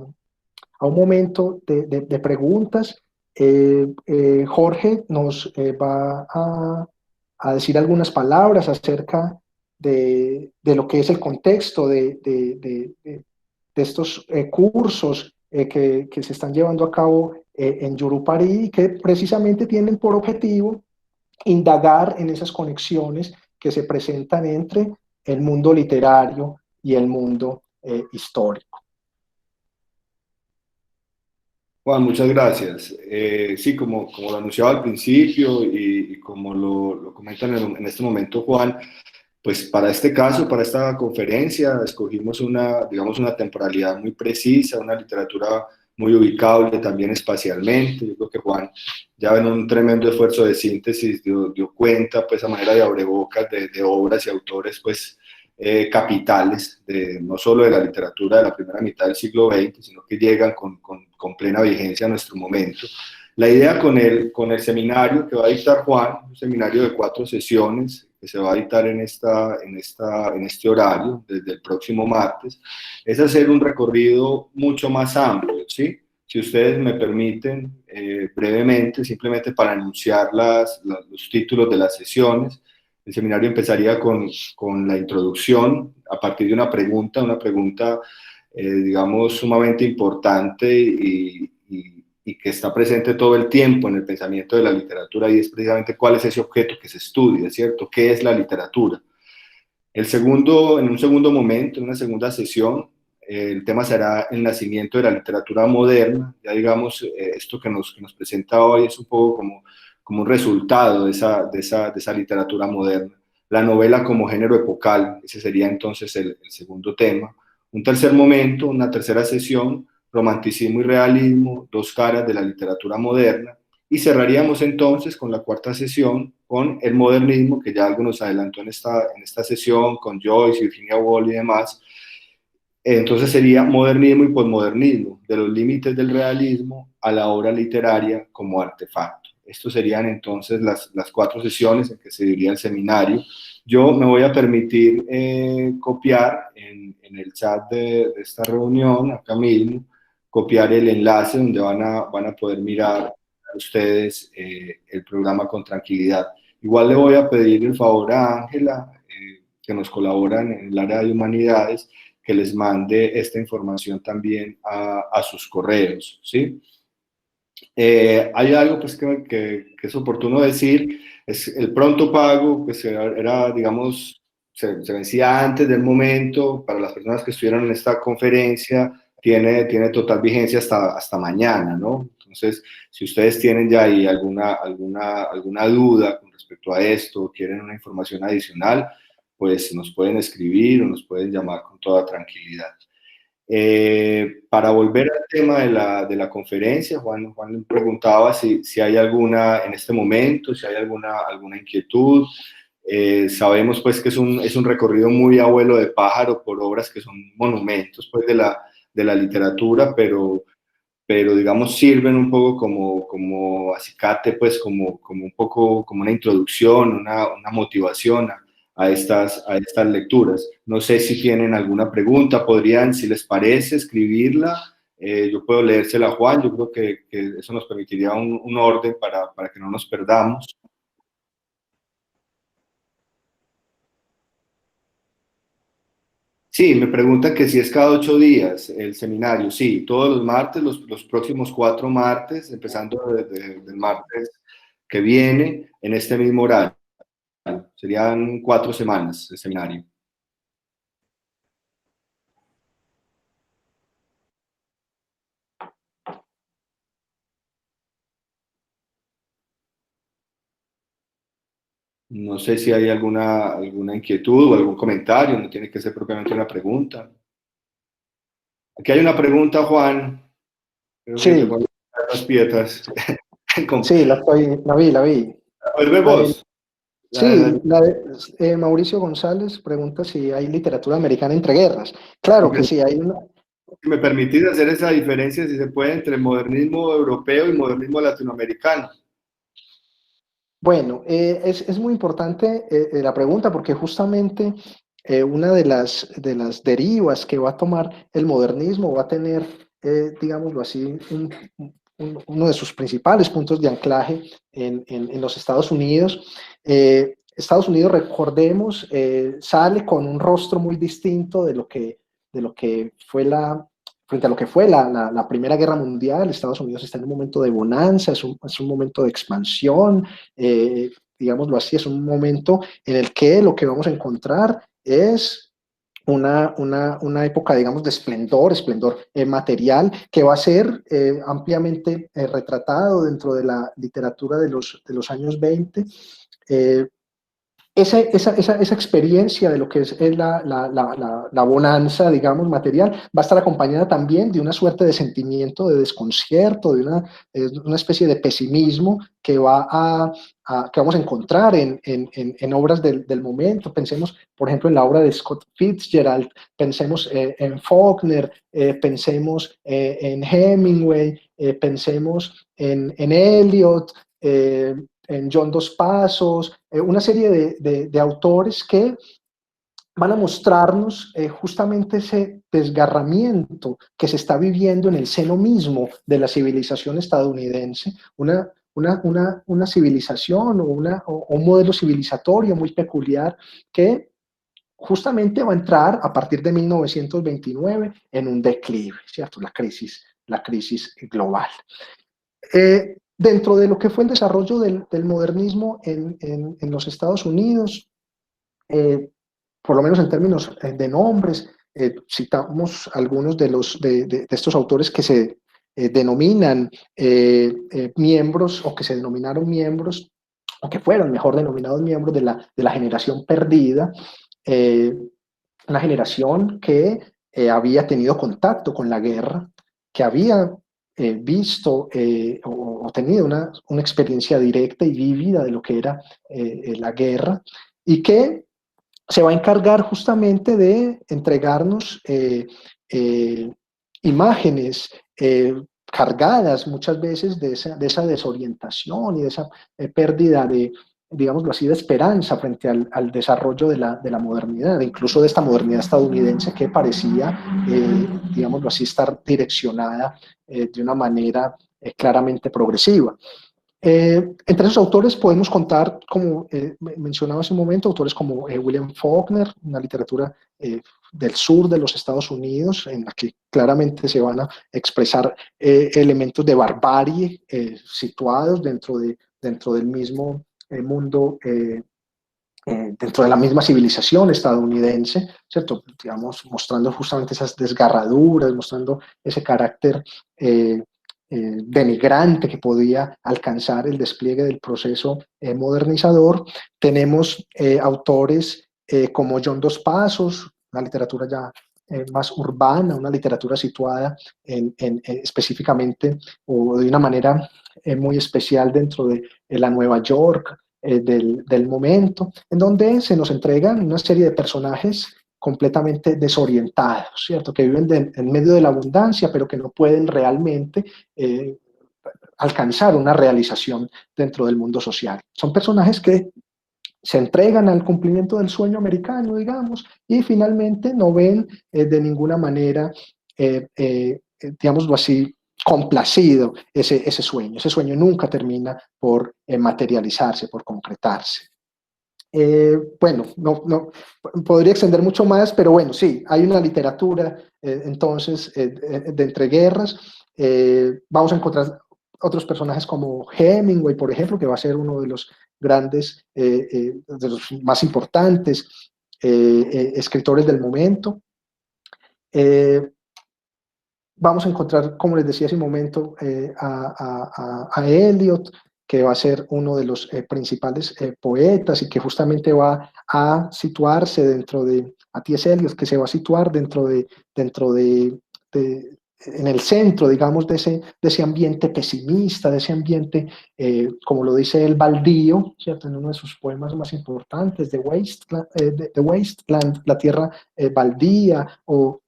Speaker 2: un momento de preguntas, Jorge nos va a decir algunas palabras acerca de lo que es el contexto de estos cursos que se están llevando a cabo en Yurupari, y que precisamente tienen por objetivo indagar en esas conexiones que se presentan entre el mundo literario y el mundo histórico.
Speaker 1: Juan, muchas gracias. Sí, como lo anunciaba al principio y como lo comentan en este momento Juan, pues para este caso, para esta conferencia, escogimos digamos, una temporalidad muy precisa, una literatura muy ubicable también espacialmente. Yo creo que Juan, ya en un tremendo esfuerzo de síntesis, dio cuenta, pues, a manera de abrebocas de obras y autores, pues, capitales, no solo de la literatura de la primera mitad del siglo XX, sino que llegan con plena vigencia a nuestro momento. La idea con el seminario que va a dictar Juan, un seminario de 4 sesiones, que se va a dictar en este horario, desde el próximo martes, es hacer un recorrido mucho más amplio, ¿sí? si ustedes me permiten, brevemente, simplemente para anunciar los títulos de las sesiones. El seminario empezaría con la introducción, a partir de una pregunta, digamos, sumamente importante y que está presente todo el tiempo en el pensamiento de la literatura, y es precisamente cuál es ese objeto que se estudia, ¿cierto? ¿Qué es la literatura? En un segundo momento, en una segunda sesión, el tema será el nacimiento de la literatura moderna. Ya digamos, esto que nos presenta hoy es un poco como un resultado de esa literatura moderna. La novela como género epocal, ese sería entonces el segundo tema. Un tercer momento, una tercera sesión, romanticismo y realismo, dos caras de la literatura moderna. Y cerraríamos entonces con la cuarta sesión, con el modernismo, que ya algo nos adelantó en esta sesión, con Joyce, Virginia Woolf y demás. Entonces sería modernismo y posmodernismo, de los límites del realismo a la obra literaria como artefacto. Estos serían entonces las 4 sesiones en que se dividiría el seminario. Yo me voy a permitir copiar en el chat de esta reunión, acá mismo, copiar el enlace donde van a poder mirar ustedes el programa con tranquilidad. Igual le voy a pedir el favor a Ángela, que nos colabora en el área de humanidades, que les mande esta información también a sus correos, ¿sí? Hay algo pues, que es oportuno decir, es el pronto pago, pues era, digamos, se vencía antes del momento. Para las personas que estuvieron en esta conferencia, tiene total vigencia hasta mañana, ¿no? Entonces, si ustedes tienen ya ahí alguna duda con respecto a esto, quieren una información adicional, pues nos pueden escribir o nos pueden llamar con toda tranquilidad. Para volver al tema de la conferencia, Juan preguntaba si hay alguna, en este momento, si hay alguna inquietud. Sabemos pues que es un recorrido muy a vuelo de pájaro por obras que son monumentos pues de la literatura, pero digamos sirven un poco como acicate, pues como un poco como una introducción, una motivación a estas lecturas. No sé si tienen alguna pregunta, podrían, si les parece, escribirla. Yo puedo leérsela a Juan, yo creo que eso nos permitiría un orden para que no nos perdamos. Sí, me preguntan que si es cada 8 días el seminario. Sí, todos los martes, los próximos 4 martes, empezando desde el martes que viene, en este mismo horario. Serían 4 semanas el seminario. No sé si hay alguna inquietud o algún comentario, no tiene que ser propiamente una pregunta. Aquí hay una pregunta, Juan. Creo
Speaker 2: Sí.
Speaker 1: que te voy a dar las piedras.
Speaker 2: Sí, la vi.
Speaker 1: ¿Vuelve vos?
Speaker 2: Sí, Mauricio González pregunta si hay literatura americana entre guerras. Claro que sí, hay una.
Speaker 1: Si me permitís hacer esa diferencia, si se puede, entre modernismo europeo y modernismo latinoamericano.
Speaker 2: Bueno, es muy importante la pregunta, porque justamente una de las derivas que va a tomar el modernismo va a tener, digámoslo así, uno de sus principales puntos de anclaje en los Estados Unidos. Estados Unidos, recordemos, sale con un rostro muy distinto de lo que fue frente a lo que fue la Primera Guerra Mundial. Estados Unidos está en un momento de bonanza, es un momento de expansión, digámoslo así, es un momento en el que lo que vamos a encontrar es una época, digamos, de esplendor material, que va a ser ampliamente retratado dentro de la literatura de los años 20. Esa experiencia de lo que es la bonanza, digamos, material, va a estar acompañada también de una suerte de sentimiento de desconcierto, de una especie de pesimismo que vamos a encontrar en obras del momento. Pensemos, por ejemplo, en la obra de Scott Fitzgerald, pensemos en Faulkner, pensemos en Hemingway, pensemos en Eliot, en John Dos Passos, una serie de autores que van a mostrarnos justamente ese desgarramiento que se está viviendo en el seno mismo de la civilización estadounidense, una civilización o un modelo civilizatorio muy peculiar que justamente va a entrar a partir de 1929 en un declive, ¿cierto? La crisis global. Dentro de lo que fue el desarrollo del modernismo en los Estados Unidos, por lo menos en términos de nombres, citamos algunos de estos autores que se denominan miembros o que se denominaron miembros o que fueron mejor denominados miembros de la generación perdida, una generación que había tenido contacto con la guerra, que había visto o tenido una experiencia directa y vívida de lo que era la guerra, y que se va a encargar justamente de entregarnos imágenes cargadas muchas veces de esa desorientación y de esa pérdida de, digámoslo así, de esperanza frente al desarrollo de la modernidad, incluso de esta modernidad estadounidense que parecía, digámoslo así, estar direccionada de una manera claramente progresiva. Entre esos autores podemos contar, como mencionaba hace un momento, autores como William Faulkner, una literatura del sur de los Estados Unidos, en la que claramente se van a expresar elementos de barbarie situados dentro del mismo mundo, dentro de la misma civilización estadounidense, ¿cierto? Digamos, mostrando justamente esas desgarraduras, mostrando ese carácter denigrante que podía alcanzar el despliegue del proceso modernizador. Tenemos autores como John Dos Passos, una literatura ya más urbana, una literatura situada específicamente o de una manera muy especial dentro de la Nueva York del momento, en donde se nos entregan una serie de personajes completamente desorientados, ¿cierto? Que viven en medio de la abundancia, pero que no pueden realmente alcanzar una realización dentro del mundo social. Son personajes que se entregan al cumplimiento del sueño americano, digamos, y finalmente no ven de ninguna manera, digámoslo así, complacido ese sueño. Ese sueño nunca termina por materializarse, por concretarse. Bueno, no podría extender mucho más, pero bueno, sí, hay una literatura entonces de entreguerras. Vamos a encontrar otros personajes como Hemingway, por ejemplo, que va a ser uno de los grandes, de los más importantes escritores del momento. Vamos a encontrar, como les decía hace un momento, a Eliot, que va a ser uno de los principales poetas y que justamente va a situarse a T.S. Eliot, que se va a situar en el centro, digamos, de ese ambiente pesimista, de ese ambiente, como lo dice él, baldío, ¿cierto? En uno de sus poemas más importantes, The Wasteland, la tierra baldía, o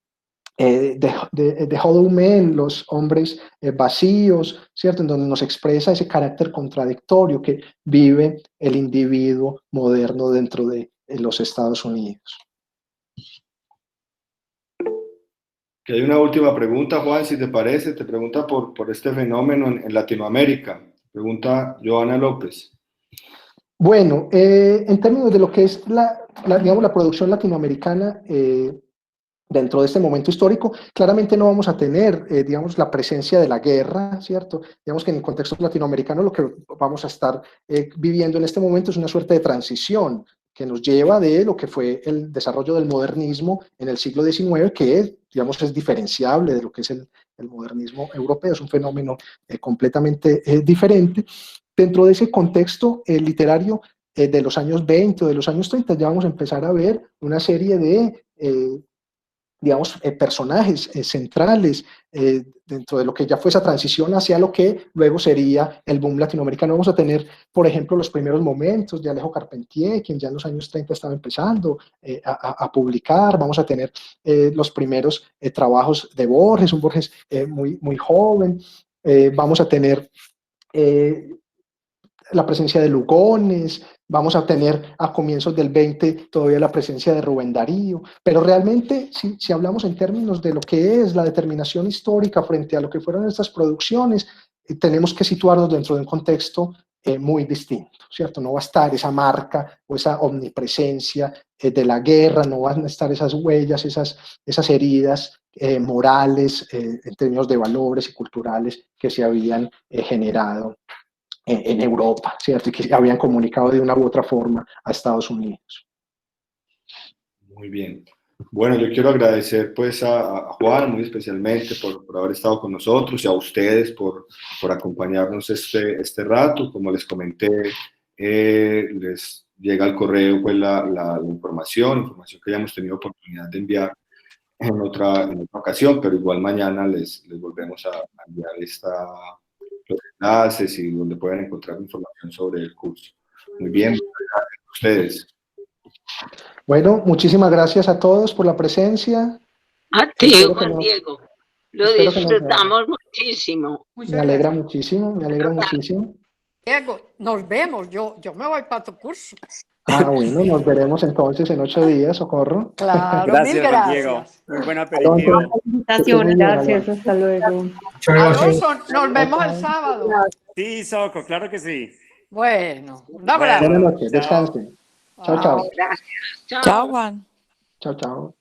Speaker 2: The Hollow Men, los hombres vacíos, ¿cierto? En donde nos expresa ese carácter contradictorio que vive el individuo moderno dentro de los Estados Unidos.
Speaker 1: Que hay una última pregunta, Juan, si te parece. Te pregunta por este fenómeno en Latinoamérica. Pregunta Joana López.
Speaker 2: Bueno, en términos de lo que es digamos, la producción latinoamericana, dentro de este momento histórico, claramente no vamos a tener, digamos, la presencia de la guerra, ¿cierto? Digamos que en el contexto latinoamericano lo que vamos a estar viviendo en este momento es una suerte de transición que nos lleva de lo que fue el desarrollo del modernismo en el siglo XIX, que, digamos, es diferenciable de lo que es el modernismo europeo, es un fenómeno completamente diferente. Dentro de ese contexto literario de los años 20 o de los años 30, ya vamos a empezar a ver una serie de digamos, personajes centrales dentro de lo que ya fue esa transición hacia lo que luego sería el boom latinoamericano. Vamos a tener, por ejemplo, los primeros momentos de Alejo Carpentier, quien ya en los años 30 estaba empezando a publicar. Vamos a tener los primeros trabajos de Borges, un Borges muy joven. Vamos a tener la presencia de Lugones, vamos a tener a comienzos del 20 todavía la presencia de Rubén Darío, pero realmente si hablamos en términos de lo que es la determinación histórica frente a lo que fueron estas producciones, tenemos que situarnos dentro de un contexto muy distinto, ¿cierto? No va a estar esa marca o esa omnipresencia de la guerra, no van a estar esas huellas, esas heridas morales en términos de valores y culturales que se habían generado en Europa, ¿cierto? Y que habían comunicado de una u otra forma a Estados Unidos.
Speaker 1: Muy bien. Bueno, yo quiero agradecer pues a Juan muy especialmente por haber estado con nosotros y a ustedes por acompañarnos este rato. Como les comenté, les llega al correo pues la información que ya hemos tenido oportunidad de enviar en otra ocasión, pero igual mañana les volvemos a enviar los enlaces y donde pueden encontrar información sobre el curso. Muy bien, gracias a ustedes.
Speaker 2: Bueno, muchísimas gracias a todos por la presencia.
Speaker 6: A ti, Juan Diego. Lo disfrutamos muchísimo.
Speaker 2: Me alegra muchísimo, me alegra muchísimo.
Speaker 3: Diego, nos vemos. Yo me voy para tu curso.
Speaker 2: Bueno, nos veremos entonces en 8 días, Socorro.
Speaker 3: Claro,
Speaker 5: Gracias,
Speaker 3: mil
Speaker 5: Juan
Speaker 3: gracias.
Speaker 5: Diego. Muy buen aperitivo.
Speaker 7: Gracias, hasta luego.
Speaker 3: Alonso, nos vemos el sábado.
Speaker 5: Sí, Soco, claro que sí.
Speaker 3: Bueno, un abrazo.
Speaker 2: Buenas noches, descansen. Chao, chao.
Speaker 6: Gracias.
Speaker 8: Chao, Juan.
Speaker 2: Chao, chao.